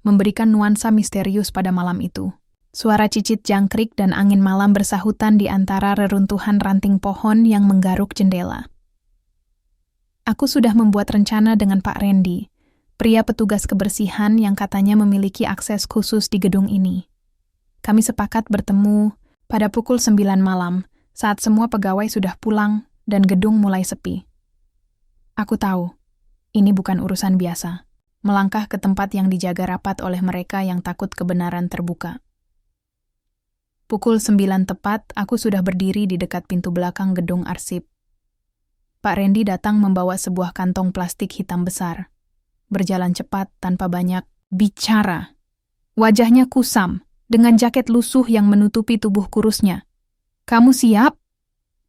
memberikan nuansa misterius pada malam itu. Suara cicit jangkrik dan angin malam bersahutan di antara reruntuhan ranting pohon yang menggaruk jendela. Aku sudah membuat rencana dengan Pak Randy, pria petugas kebersihan yang katanya memiliki akses khusus di gedung ini. Kami sepakat bertemu pada pukul 9 malam saat semua pegawai sudah pulang dan gedung mulai sepi. Aku tahu, ini bukan urusan biasa, melangkah ke tempat yang dijaga rapat oleh mereka yang takut kebenaran terbuka. Pukul 9 tepat, aku sudah berdiri di dekat pintu belakang gedung arsip. Pak Randy datang membawa sebuah kantong plastik hitam besar. Berjalan cepat tanpa banyak bicara. Wajahnya kusam, dengan jaket lusuh yang menutupi tubuh kurusnya. "Kamu siap?"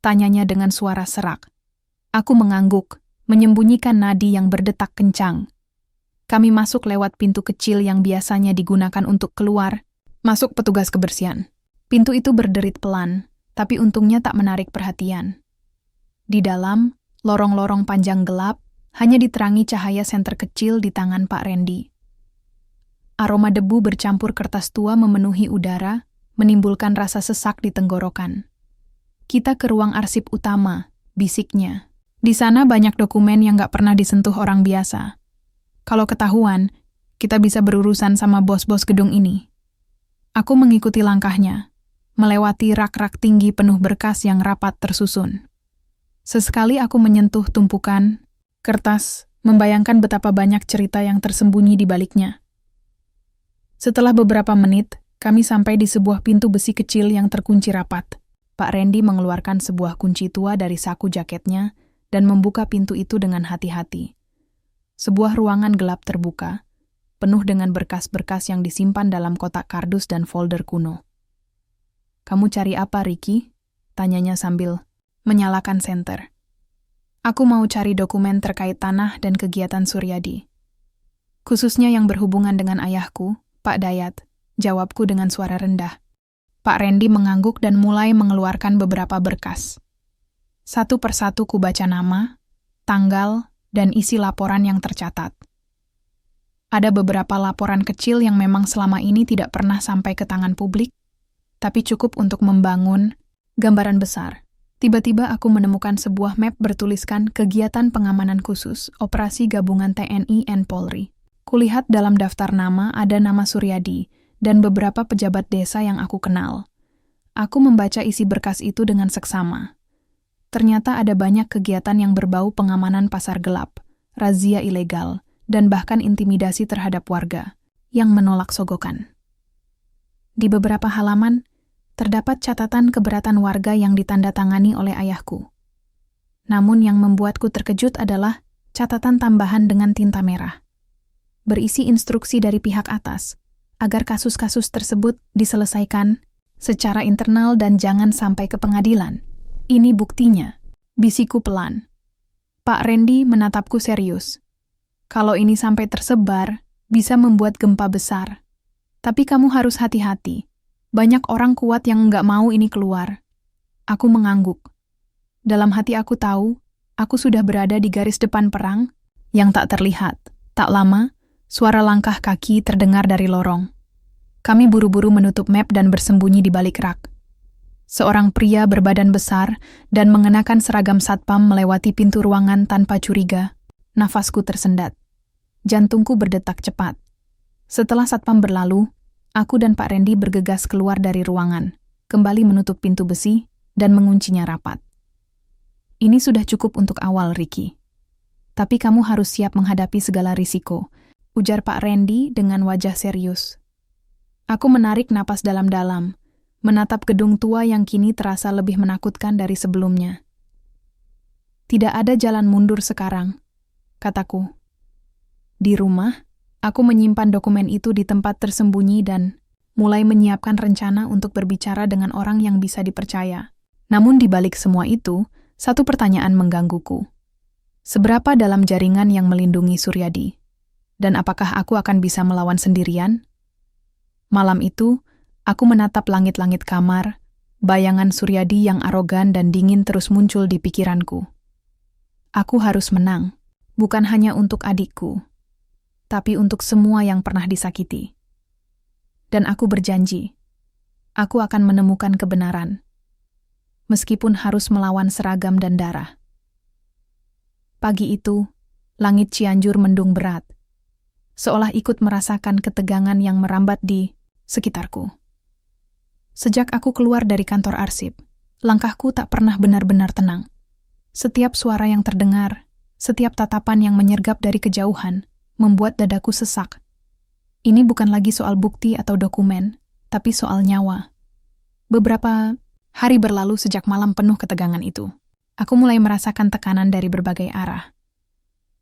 tanyanya dengan suara serak. Aku mengangguk, menyembunyikan nadi yang berdetak kencang. Kami masuk lewat pintu kecil yang biasanya digunakan untuk keluar, masuk petugas kebersihan. Pintu itu berderit pelan, tapi untungnya tak menarik perhatian. Di dalam, lorong-lorong panjang gelap, hanya diterangi cahaya senter kecil di tangan Pak Randy. Aroma debu bercampur kertas tua memenuhi udara, menimbulkan rasa sesak di tenggorokan. "Kita ke ruang arsip utama," bisiknya. "Di sana banyak dokumen yang gak pernah disentuh orang biasa. Kalau ketahuan, kita bisa berurusan sama bos-bos gedung ini." Aku mengikuti langkahnya, melewati rak-rak tinggi penuh berkas yang rapat tersusun. Sesekali aku menyentuh tumpukan kertas, membayangkan betapa banyak cerita yang tersembunyi di baliknya. Setelah beberapa menit, kami sampai di sebuah pintu besi kecil yang terkunci rapat. Pak Randy mengeluarkan sebuah kunci tua dari saku jaketnya dan membuka pintu itu dengan hati-hati. Sebuah ruangan gelap terbuka, penuh dengan berkas-berkas yang disimpan dalam kotak kardus dan folder kuno. "Kamu cari apa, Ricky?" tanyanya sambil menyalakan senter. "Aku mau cari dokumen terkait tanah dan kegiatan Suryadi. Khususnya yang berhubungan dengan ayahku, Pak Dayat," jawabku dengan suara rendah. Pak Randy mengangguk dan mulai mengeluarkan beberapa berkas. Satu persatu kubaca nama, tanggal, dan isi laporan yang tercatat. Ada beberapa laporan kecil yang memang selama ini tidak pernah sampai ke tangan publik, tapi cukup untuk membangun gambaran besar. Tiba-tiba aku menemukan sebuah map bertuliskan Kegiatan Pengamanan Khusus, Operasi Gabungan TNI dan Polri. Kulihat dalam daftar nama ada nama Suryadi dan beberapa pejabat desa yang aku kenal. Aku membaca isi berkas itu dengan seksama. Ternyata ada banyak kegiatan yang berbau pengamanan pasar gelap, razia ilegal, dan bahkan intimidasi terhadap warga yang menolak sogokan. Di beberapa halaman, terdapat catatan keberatan warga yang ditandatangani oleh ayahku. Namun yang membuatku terkejut adalah catatan tambahan dengan tinta merah. Berisi instruksi dari pihak atas, agar kasus-kasus tersebut diselesaikan secara internal dan jangan sampai ke pengadilan. "Ini buktinya," bisikku pelan. Pak Randy menatapku serius. "Kalau ini sampai tersebar, bisa membuat gempa besar. Tapi kamu harus hati-hati. Banyak orang kuat yang nggak mau ini keluar." Aku mengangguk. Dalam hati aku tahu, aku sudah berada di garis depan perang yang tak terlihat. Tak lama, suara langkah kaki terdengar dari lorong. Kami buru-buru menutup map dan bersembunyi di balik rak. Seorang pria berbadan besar dan mengenakan seragam satpam melewati pintu ruangan tanpa curiga. Nafasku tersendat. Jantungku berdetak cepat. Setelah satpam berlalu, aku dan Pak Randy bergegas keluar dari ruangan, kembali menutup pintu besi dan menguncinya rapat. "Ini sudah cukup untuk awal, Ricky. Tapi kamu harus siap menghadapi segala risiko," ujar Pak Randy dengan wajah serius. Aku menarik napas dalam-dalam, menatap gedung tua yang kini terasa lebih menakutkan dari sebelumnya. "Tidak ada jalan mundur sekarang," kataku. Di rumah, aku menyimpan dokumen itu di tempat tersembunyi dan mulai menyiapkan rencana untuk berbicara dengan orang yang bisa dipercaya. Namun di balik semua itu, satu pertanyaan menggangguku. Seberapa dalam jaringan yang melindungi Suryadi? Dan apakah aku akan bisa melawan sendirian? Malam itu, aku menatap langit-langit kamar, bayangan Suryadi yang arogan dan dingin terus muncul di pikiranku. Aku harus menang, bukan hanya untuk adikku, tapi untuk semua yang pernah disakiti. Dan aku berjanji, aku akan menemukan kebenaran. Meskipun harus melawan seragam dan darah. Pagi itu, langit Cianjur mendung berat. Seolah ikut merasakan ketegangan yang merambat di sekitarku. Sejak aku keluar dari kantor arsip, langkahku tak pernah benar-benar tenang. Setiap suara yang terdengar, setiap tatapan yang menyergap dari kejauhan, membuat dadaku sesak. Ini bukan lagi soal bukti atau dokumen, tapi soal nyawa. Beberapa hari berlalu sejak malam penuh ketegangan itu. Aku mulai merasakan tekanan dari berbagai arah.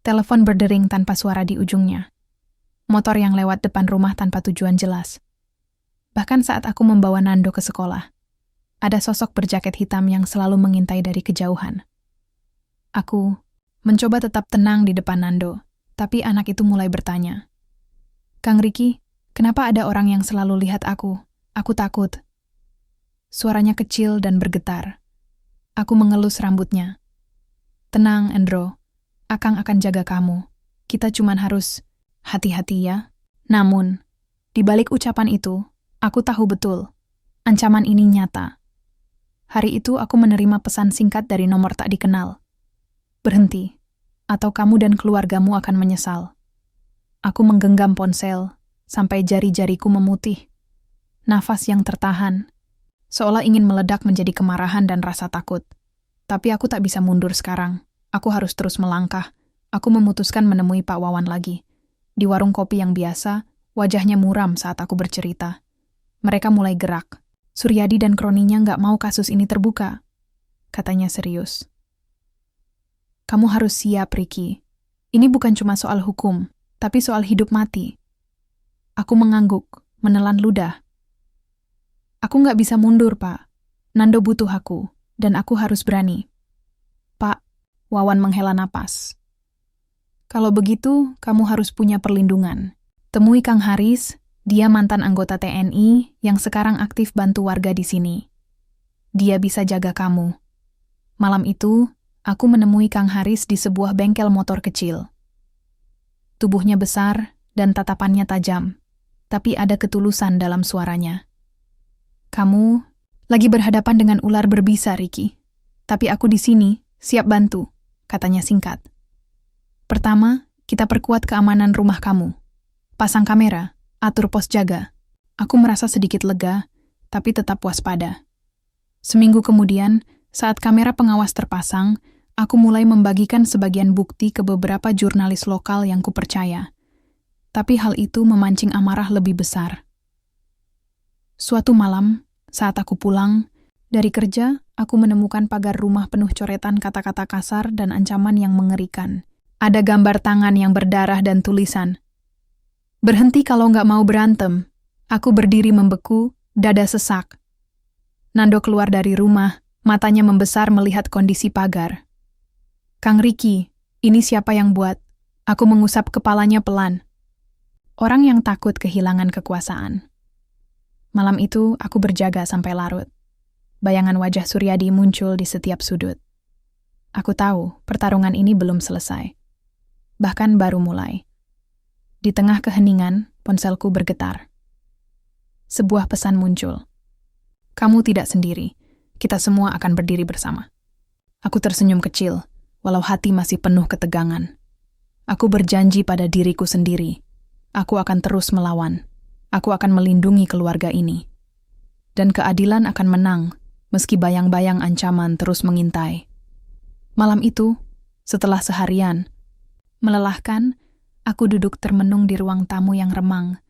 Telepon berdering tanpa suara di ujungnya. Motor yang lewat depan rumah tanpa tujuan jelas. Bahkan saat aku membawa Nando ke sekolah, ada sosok berjaket hitam yang selalu mengintai dari kejauhan. Aku mencoba tetap tenang di depan Nando, tapi anak itu mulai bertanya, "Kang Riki, kenapa ada orang yang selalu lihat aku? Aku takut." Suaranya kecil dan bergetar. Aku mengelus rambutnya. "Tenang, Endro. Akang akan jaga kamu. Kita cuman harus hati-hati ya." Namun, di balik ucapan itu, aku tahu betul, ancaman ini nyata. Hari itu aku menerima pesan singkat dari nomor tak dikenal. "Berhenti, atau kamu dan keluargamu akan menyesal." Aku menggenggam ponsel, sampai jari-jariku memutih. Nafas yang tertahan, seolah ingin meledak menjadi kemarahan dan rasa takut. Tapi aku tak bisa mundur sekarang. Aku harus terus melangkah. Aku memutuskan menemui Pak Wawan lagi. Di warung kopi yang biasa, wajahnya muram saat aku bercerita. Mereka mulai gerak. "Suryadi dan kroninya nggak mau kasus ini terbuka," katanya serius. "Kamu harus siap, Riki. Ini bukan cuma soal hukum, tapi soal hidup mati." Aku mengangguk, menelan ludah. "Aku nggak bisa mundur, Pak. Nando butuh aku, dan aku harus berani." "Pak," Wawan menghela napas. "Kalau begitu, kamu harus punya perlindungan. Temui Kang Haris, dia mantan anggota TNI yang sekarang aktif bantu warga di sini. Dia bisa jaga kamu." Malam itu, aku menemui Kang Haris di sebuah bengkel motor kecil. Tubuhnya besar dan tatapannya tajam, tapi ada ketulusan dalam suaranya. "Kamu lagi berhadapan dengan ular berbisa, Riki. Tapi aku di sini, siap bantu," katanya singkat. "Pertama, kita perkuat keamanan rumah kamu. Pasang kamera, atur pos jaga." Aku merasa sedikit lega, tapi tetap waspada. Seminggu kemudian, saat kamera pengawas terpasang, aku mulai membagikan sebagian bukti ke beberapa jurnalis lokal yang kupercaya. Tapi hal itu memancing amarah lebih besar. Suatu malam, saat aku pulang dari kerja, aku menemukan pagar rumah penuh coretan kata-kata kasar dan ancaman yang mengerikan. Ada gambar tangan yang berdarah dan tulisan, "Berhenti kalau nggak mau berantem." Aku berdiri membeku, dada sesak. Nando keluar dari rumah, matanya membesar melihat kondisi pagar. "Kang Riki, ini siapa yang buat?" Aku mengusap kepalanya pelan. Orang yang takut kehilangan kekuasaan. Malam itu, aku berjaga sampai larut. Bayangan wajah Suryadi muncul di setiap sudut. Aku tahu pertarungan ini belum selesai. Bahkan baru mulai. Di tengah keheningan, ponselku bergetar. Sebuah pesan muncul. "Kamu tidak sendiri. Kita semua akan berdiri bersama." Aku tersenyum kecil, walau hati masih penuh ketegangan. Aku berjanji pada diriku sendiri. Aku akan terus melawan. Aku akan melindungi keluarga ini. Dan keadilan akan menang, meski bayang-bayang ancaman terus mengintai. Malam itu, setelah seharian melelahkan, aku duduk termenung di ruang tamu yang remang.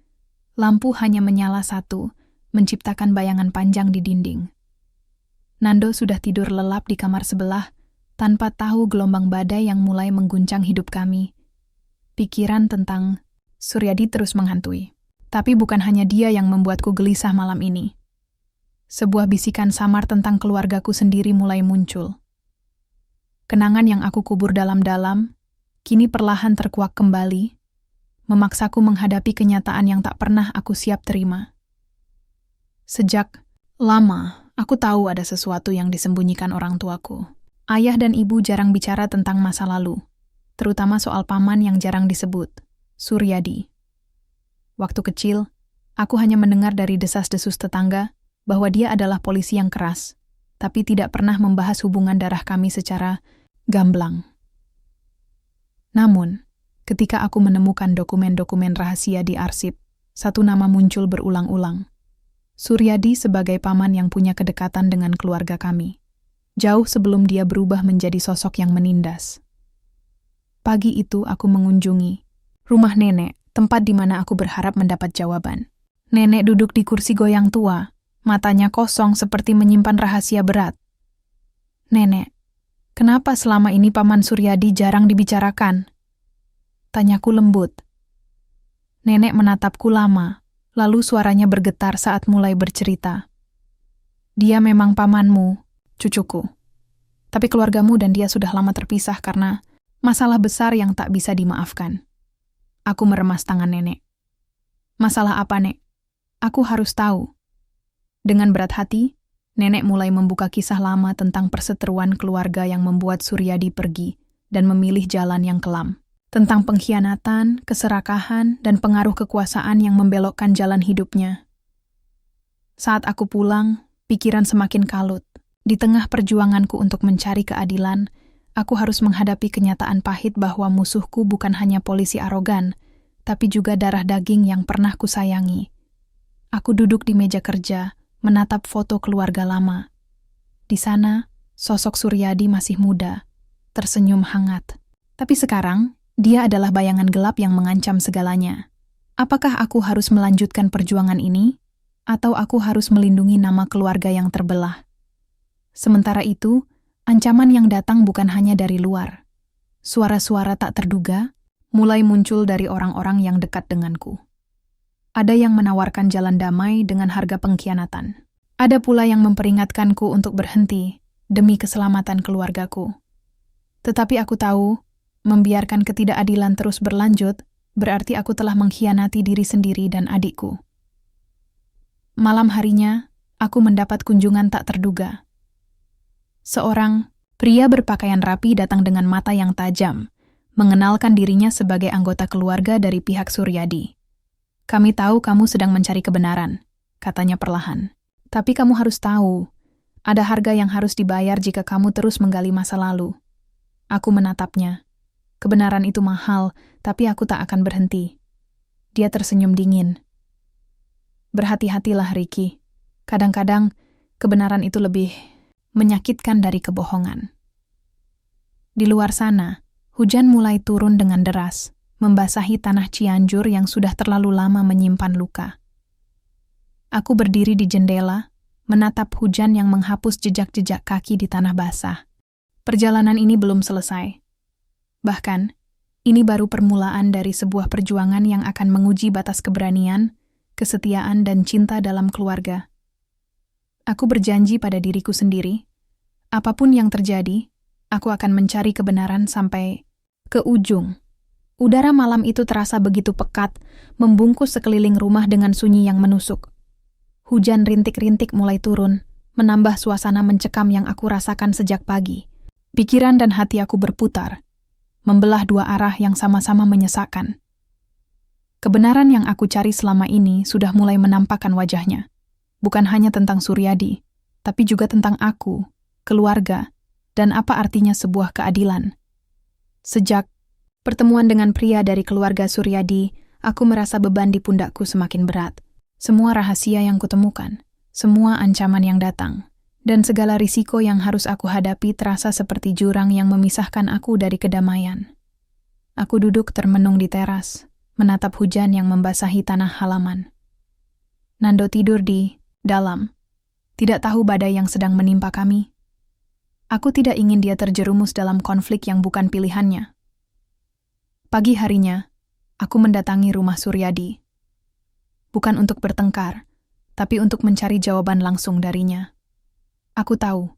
Lampu hanya menyala satu, menciptakan bayangan panjang di dinding. Nando sudah tidur lelap di kamar sebelah, tanpa tahu gelombang badai yang mulai mengguncang hidup kami. Pikiran tentang Suryadi terus menghantui. Tapi bukan hanya dia yang membuatku gelisah malam ini. Sebuah bisikan samar tentang keluargaku sendiri mulai muncul. Kenangan yang aku kubur dalam-dalam, kini perlahan terkuak kembali, memaksaku menghadapi kenyataan yang tak pernah aku siap terima. Sejak lama, aku tahu ada sesuatu yang disembunyikan orang tuaku. Ayah dan ibu jarang bicara tentang masa lalu, terutama soal paman yang jarang disebut, Suryadi. Waktu kecil, aku hanya mendengar dari desas-desus tetangga, bahwa dia adalah polisi yang keras, tapi tidak pernah membahas hubungan darah kami secara gamblang. Namun, ketika aku menemukan dokumen-dokumen rahasia di arsip, satu nama muncul berulang-ulang. Suryadi sebagai paman yang punya kedekatan dengan keluarga kami, jauh sebelum dia berubah menjadi sosok yang menindas. Pagi itu aku mengunjungi rumah nenek, tempat di mana aku berharap mendapat jawaban. Nenek duduk di kursi goyang tua, matanya kosong seperti menyimpan rahasia berat. "Nenek, kenapa selama ini Paman Suryadi jarang dibicarakan?" Tanyaku lembut. Nenek menatapku lama, lalu suaranya bergetar saat mulai bercerita. "Dia memang pamanmu, cucuku. Tapi keluargamu dan dia sudah lama terpisah karena masalah besar yang tak bisa dimaafkan." Aku meremas tangan nenek. "Masalah apa, Nek? Aku harus tahu." Dengan berat hati, nenek mulai membuka kisah lama tentang perseteruan keluarga yang membuat Suryadi pergi dan memilih jalan yang kelam. Tentang pengkhianatan, keserakahan, dan pengaruh kekuasaan yang membelokkan jalan hidupnya. Saat aku pulang, pikiran semakin kalut. Di tengah perjuanganku untuk mencari keadilan, aku harus menghadapi kenyataan pahit bahwa musuhku bukan hanya polisi arogan, tapi juga darah daging yang pernah kusayangi. Aku duduk di meja kerja, menatap foto keluarga lama. Di sana, sosok Suryadi masih muda, tersenyum hangat. Tapi sekarang, dia adalah bayangan gelap yang mengancam segalanya. Apakah aku harus melanjutkan perjuangan ini, atau aku harus melindungi nama keluarga yang terbelah? Sementara itu, ancaman yang datang bukan hanya dari luar. Suara-suara tak terduga mulai muncul dari orang-orang yang dekat denganku. Ada yang menawarkan jalan damai dengan harga pengkhianatan. Ada pula yang memperingatkanku untuk berhenti demi keselamatan keluargaku. Tetapi aku tahu, membiarkan ketidakadilan terus berlanjut berarti aku telah mengkhianati diri sendiri dan adikku. Malam harinya, aku mendapat kunjungan tak terduga. Seorang pria berpakaian rapi datang dengan mata yang tajam, mengenalkan dirinya sebagai anggota keluarga dari pihak Suryadi. "Kami tahu kamu sedang mencari kebenaran," katanya perlahan. "Tapi kamu harus tahu, ada harga yang harus dibayar jika kamu terus menggali masa lalu." Aku menatapnya. Kebenaran itu mahal, tapi aku tak akan berhenti. Dia tersenyum dingin. "Berhati-hatilah, Ricky. Kadang-kadang, kebenaran itu lebih menyakitkan dari kebohongan." Di luar sana, hujan mulai turun dengan deras, membasahi tanah Cianjur yang sudah terlalu lama menyimpan luka. Aku berdiri di jendela, menatap hujan yang menghapus jejak-jejak kaki di tanah basah. Perjalanan ini belum selesai. Bahkan, ini baru permulaan dari sebuah perjuangan yang akan menguji batas keberanian, kesetiaan, dan cinta dalam keluarga. Aku berjanji pada diriku sendiri, apapun yang terjadi, aku akan mencari kebenaran sampai ke ujung. Udara malam itu terasa begitu pekat, membungkus sekeliling rumah dengan sunyi yang menusuk. Hujan rintik-rintik mulai turun, menambah suasana mencekam yang aku rasakan sejak pagi. Pikiran dan hati aku berputar, membelah dua arah yang sama-sama menyesakkan. Kebenaran yang aku cari selama ini sudah mulai menampakkan wajahnya. Bukan hanya tentang Suryadi, tapi juga tentang aku, keluarga, dan apa artinya sebuah keadilan. Sejak pertemuan dengan pria dari keluarga Suryadi, aku merasa beban di pundakku semakin berat. Semua rahasia yang kutemukan, semua ancaman yang datang, dan segala risiko yang harus aku hadapi terasa seperti jurang yang memisahkan aku dari kedamaian. Aku duduk termenung di teras, menatap hujan yang membasahi tanah halaman. Nando tidur di dalam, tidak tahu badai yang sedang menimpa kami. Aku tidak ingin dia terjerumus dalam konflik yang bukan pilihannya. Pagi harinya, aku mendatangi rumah Suryadi. Bukan untuk bertengkar, tapi untuk mencari jawaban langsung darinya. Aku tahu,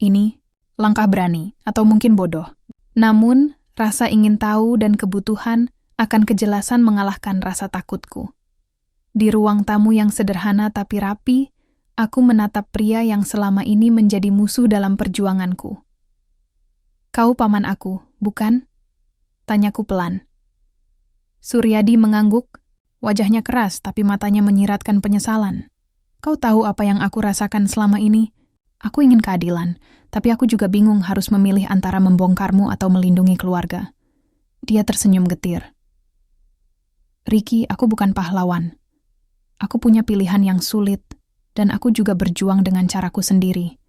ini langkah berani atau mungkin bodoh. Namun, rasa ingin tahu dan kebutuhan akan kejelasan mengalahkan rasa takutku. Di ruang tamu yang sederhana tapi rapi, aku menatap pria yang selama ini menjadi musuh dalam perjuanganku. "Kau paman aku, bukan?" tanyaku pelan. Suryadi mengangguk, wajahnya keras tapi matanya menyiratkan penyesalan. Kau tahu apa yang aku rasakan selama ini? Aku ingin keadilan, tapi aku juga bingung harus memilih antara membongkarmu atau melindungi keluarga. Dia tersenyum getir. Ricky, aku bukan pahlawan. Aku punya pilihan yang sulit, dan aku juga berjuang dengan caraku sendiri.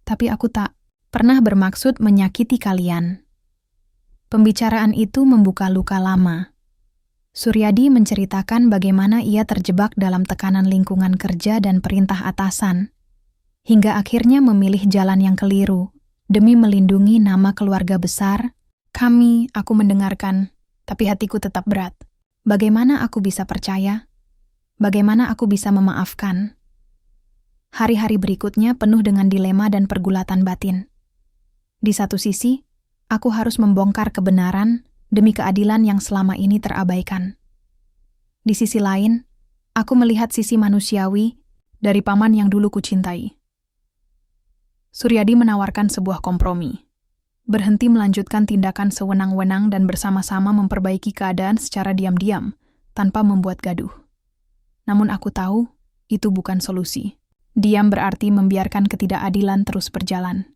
Tapi aku tak pernah bermaksud menyakiti kalian. Pembicaraan itu membuka luka lama. Suryadi menceritakan bagaimana ia terjebak dalam tekanan lingkungan kerja dan perintah atasan, hingga akhirnya memilih jalan yang keliru demi melindungi nama keluarga besar. Aku mendengarkan, tapi hatiku tetap berat. Bagaimana aku bisa percaya? Bagaimana aku bisa memaafkan? Hari-hari berikutnya penuh dengan dilema dan pergulatan batin. Di satu sisi, aku harus membongkar kebenaran demi keadilan yang selama ini terabaikan. Di sisi lain, aku melihat sisi manusiawi dari paman yang dulu kucintai. Suryadi menawarkan sebuah kompromi. Berhenti melanjutkan tindakan sewenang-wenang dan bersama-sama memperbaiki keadaan secara diam-diam, tanpa membuat gaduh. Namun aku tahu, itu bukan solusi. Diam berarti membiarkan ketidakadilan terus berjalan.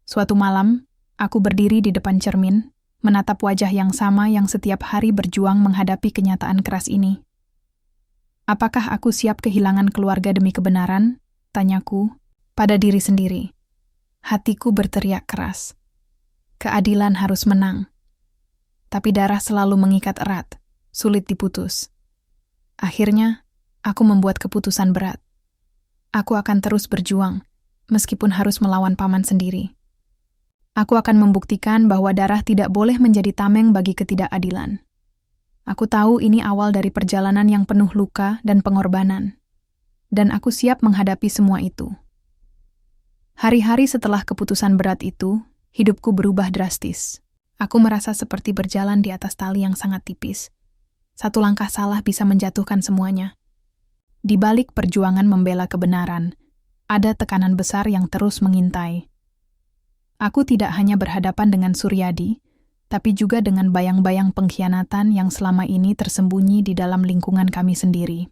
Suatu malam, aku berdiri di depan cermin, menatap wajah yang sama yang setiap hari berjuang menghadapi kenyataan keras ini. Apakah aku siap kehilangan keluarga demi kebenaran? Tanyaku, pada diri sendiri. Hatiku berteriak keras. Keadilan harus menang. Tapi darah selalu mengikat erat, sulit diputus. Akhirnya, aku membuat keputusan berat. Aku akan terus berjuang, meskipun harus melawan paman sendiri. Aku akan membuktikan bahwa darah tidak boleh menjadi tameng bagi ketidakadilan. Aku tahu ini awal dari perjalanan yang penuh luka dan pengorbanan. Dan aku siap menghadapi semua itu. Hari-hari setelah keputusan berat itu, hidupku berubah drastis. Aku merasa seperti berjalan di atas tali yang sangat tipis. Satu langkah salah bisa menjatuhkan semuanya. Di balik perjuangan membela kebenaran, ada tekanan besar yang terus mengintai. Aku tidak hanya berhadapan dengan Suryadi, tapi juga dengan bayang-bayang pengkhianatan yang selama ini tersembunyi di dalam lingkungan kami sendiri.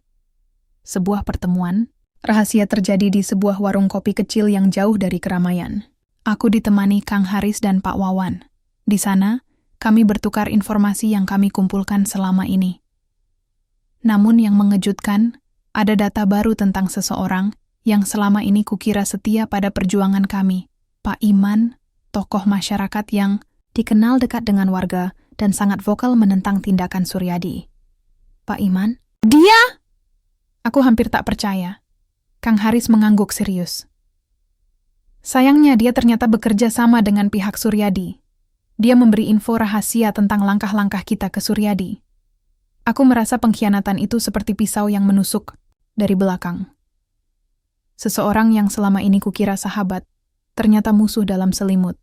Sebuah pertemuan, rahasia terjadi di sebuah warung kopi kecil yang jauh dari keramaian. Aku ditemani Kang Haris dan Pak Wawan. Di sana, kami bertukar informasi yang kami kumpulkan selama ini. Namun yang mengejutkan, ada data baru tentang seseorang yang selama ini kukira setia pada perjuangan kami, Pak Iman, tokoh masyarakat yang dikenal dekat dengan warga dan sangat vokal menentang tindakan Suryadi. Pak Iman? Dia? Aku hampir tak percaya. Kang Haris mengangguk serius. Sayangnya dia ternyata bekerja sama dengan pihak Suryadi. Dia memberi info rahasia tentang langkah-langkah kita ke Suryadi. Aku merasa pengkhianatan itu seperti pisau yang menusuk dari belakang. Seseorang yang selama ini kukira sahabat, ternyata musuh dalam selimut.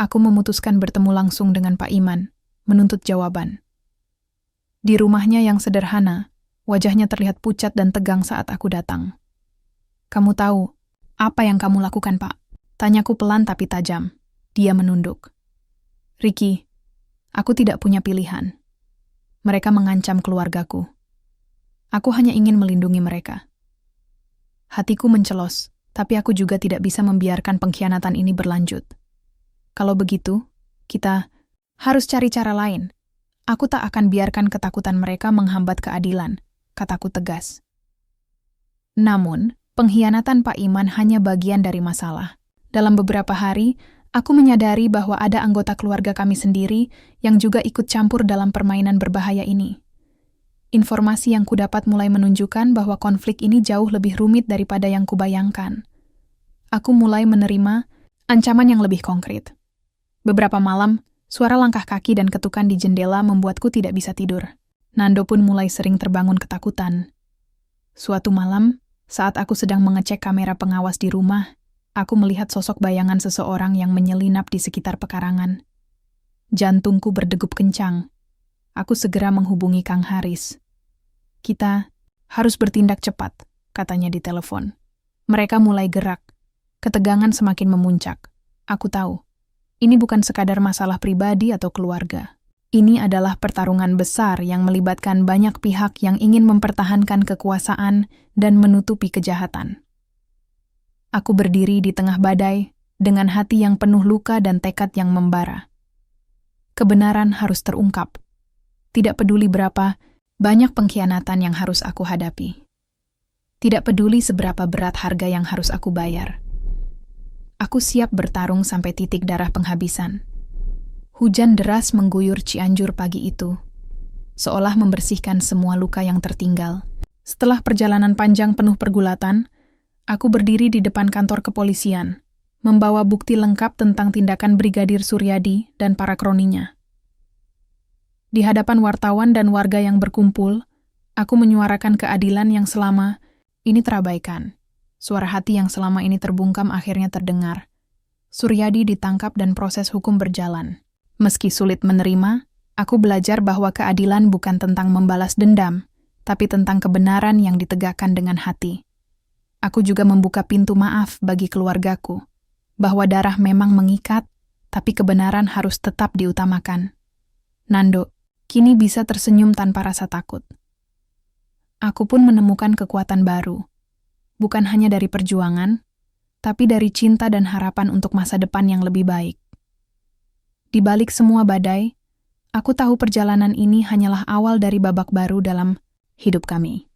Aku memutuskan bertemu langsung dengan Pak Iman, menuntut jawaban. Di rumahnya yang sederhana, wajahnya terlihat pucat dan tegang saat aku datang. Kamu tahu, apa yang kamu lakukan, Pak? Tanyaku pelan tapi tajam. Dia menunduk. Ricky, aku tidak punya pilihan. Mereka mengancam keluargaku. Aku hanya ingin melindungi mereka. Hatiku mencelos, tapi aku juga tidak bisa membiarkan pengkhianatan ini berlanjut. Kalau begitu, kita harus cari cara lain. Aku tak akan biarkan ketakutan mereka menghambat keadilan, kataku tegas. Namun, pengkhianatan Pak Iman hanya bagian dari masalah. Dalam beberapa hari, aku menyadari bahwa ada anggota keluarga kami sendiri yang juga ikut campur dalam permainan berbahaya ini. Informasi yang kudapat mulai menunjukkan bahwa konflik ini jauh lebih rumit daripada yang kubayangkan. Aku mulai menerima ancaman yang lebih konkret. Beberapa malam, suara langkah kaki dan ketukan di jendela membuatku tidak bisa tidur. Nando pun mulai sering terbangun ketakutan. Suatu malam, saat aku sedang mengecek kamera pengawas di rumah, aku melihat sosok bayangan seseorang yang menyelinap di sekitar pekarangan. Jantungku berdegup kencang. Aku segera menghubungi Kang Haris. Kita harus bertindak cepat, katanya di telepon. Mereka mulai gerak. Ketegangan semakin memuncak. Aku tahu, ini bukan sekadar masalah pribadi atau keluarga. Ini adalah pertarungan besar yang melibatkan banyak pihak yang ingin mempertahankan kekuasaan dan menutupi kejahatan. Aku berdiri di tengah badai dengan hati yang penuh luka dan tekad yang membara. Kebenaran harus terungkap. Tidak peduli berapa banyak pengkhianatan yang harus aku hadapi. Tidak peduli seberapa berat harga yang harus aku bayar. Aku siap bertarung sampai titik darah penghabisan. Hujan deras mengguyur Cianjur pagi itu, seolah membersihkan semua luka yang tertinggal. Setelah perjalanan panjang penuh pergulatan, aku berdiri di depan kantor kepolisian, membawa bukti lengkap tentang tindakan Brigadir Suryadi dan para kroninya. Di hadapan wartawan dan warga yang berkumpul, aku menyuarakan keadilan yang selama ini terabaikan. Suara hati yang selama ini terbungkam akhirnya terdengar. Suryadi ditangkap dan proses hukum berjalan. Meski sulit menerima, aku belajar bahwa keadilan bukan tentang membalas dendam, tapi tentang kebenaran yang ditegakkan dengan hati. Aku juga membuka pintu maaf bagi keluargaku, bahwa darah memang mengikat, tapi kebenaran harus tetap diutamakan. Nando, kini bisa tersenyum tanpa rasa takut. Aku pun menemukan kekuatan baru, bukan hanya dari perjuangan, tapi dari cinta dan harapan untuk masa depan yang lebih baik. Di balik semua badai, aku tahu perjalanan ini hanyalah awal dari babak baru dalam hidup kami.